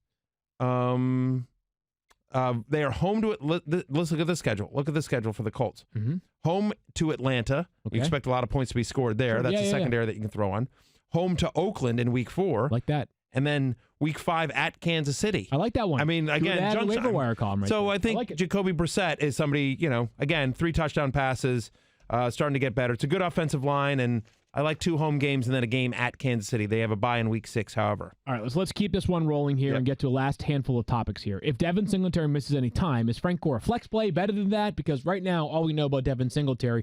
They are home to it. Let's look at the schedule. Look at the schedule for the Colts. Mm-hmm. Home to Atlanta. Okay. You expect a lot of points to be scored there. Sure. That's Yeah, a secondary that you can throw on. Home to Oakland in Week 4. Like that. And then Week 5 at Kansas City. I like that one. I mean, again, junk waiver wire column right so there. I think like Jacoby Brissett is somebody, again, 3 touchdown passes, starting to get better. It's a good offensive line, and I like 2 home games and then a game at Kansas City. They have a bye in Week 6, however. All right, let's keep this one rolling here and get to a last handful of topics here. If Devin Singletary misses any time, is Frank Gore a flex play better than that? Because right now, all we know about Devin Singletary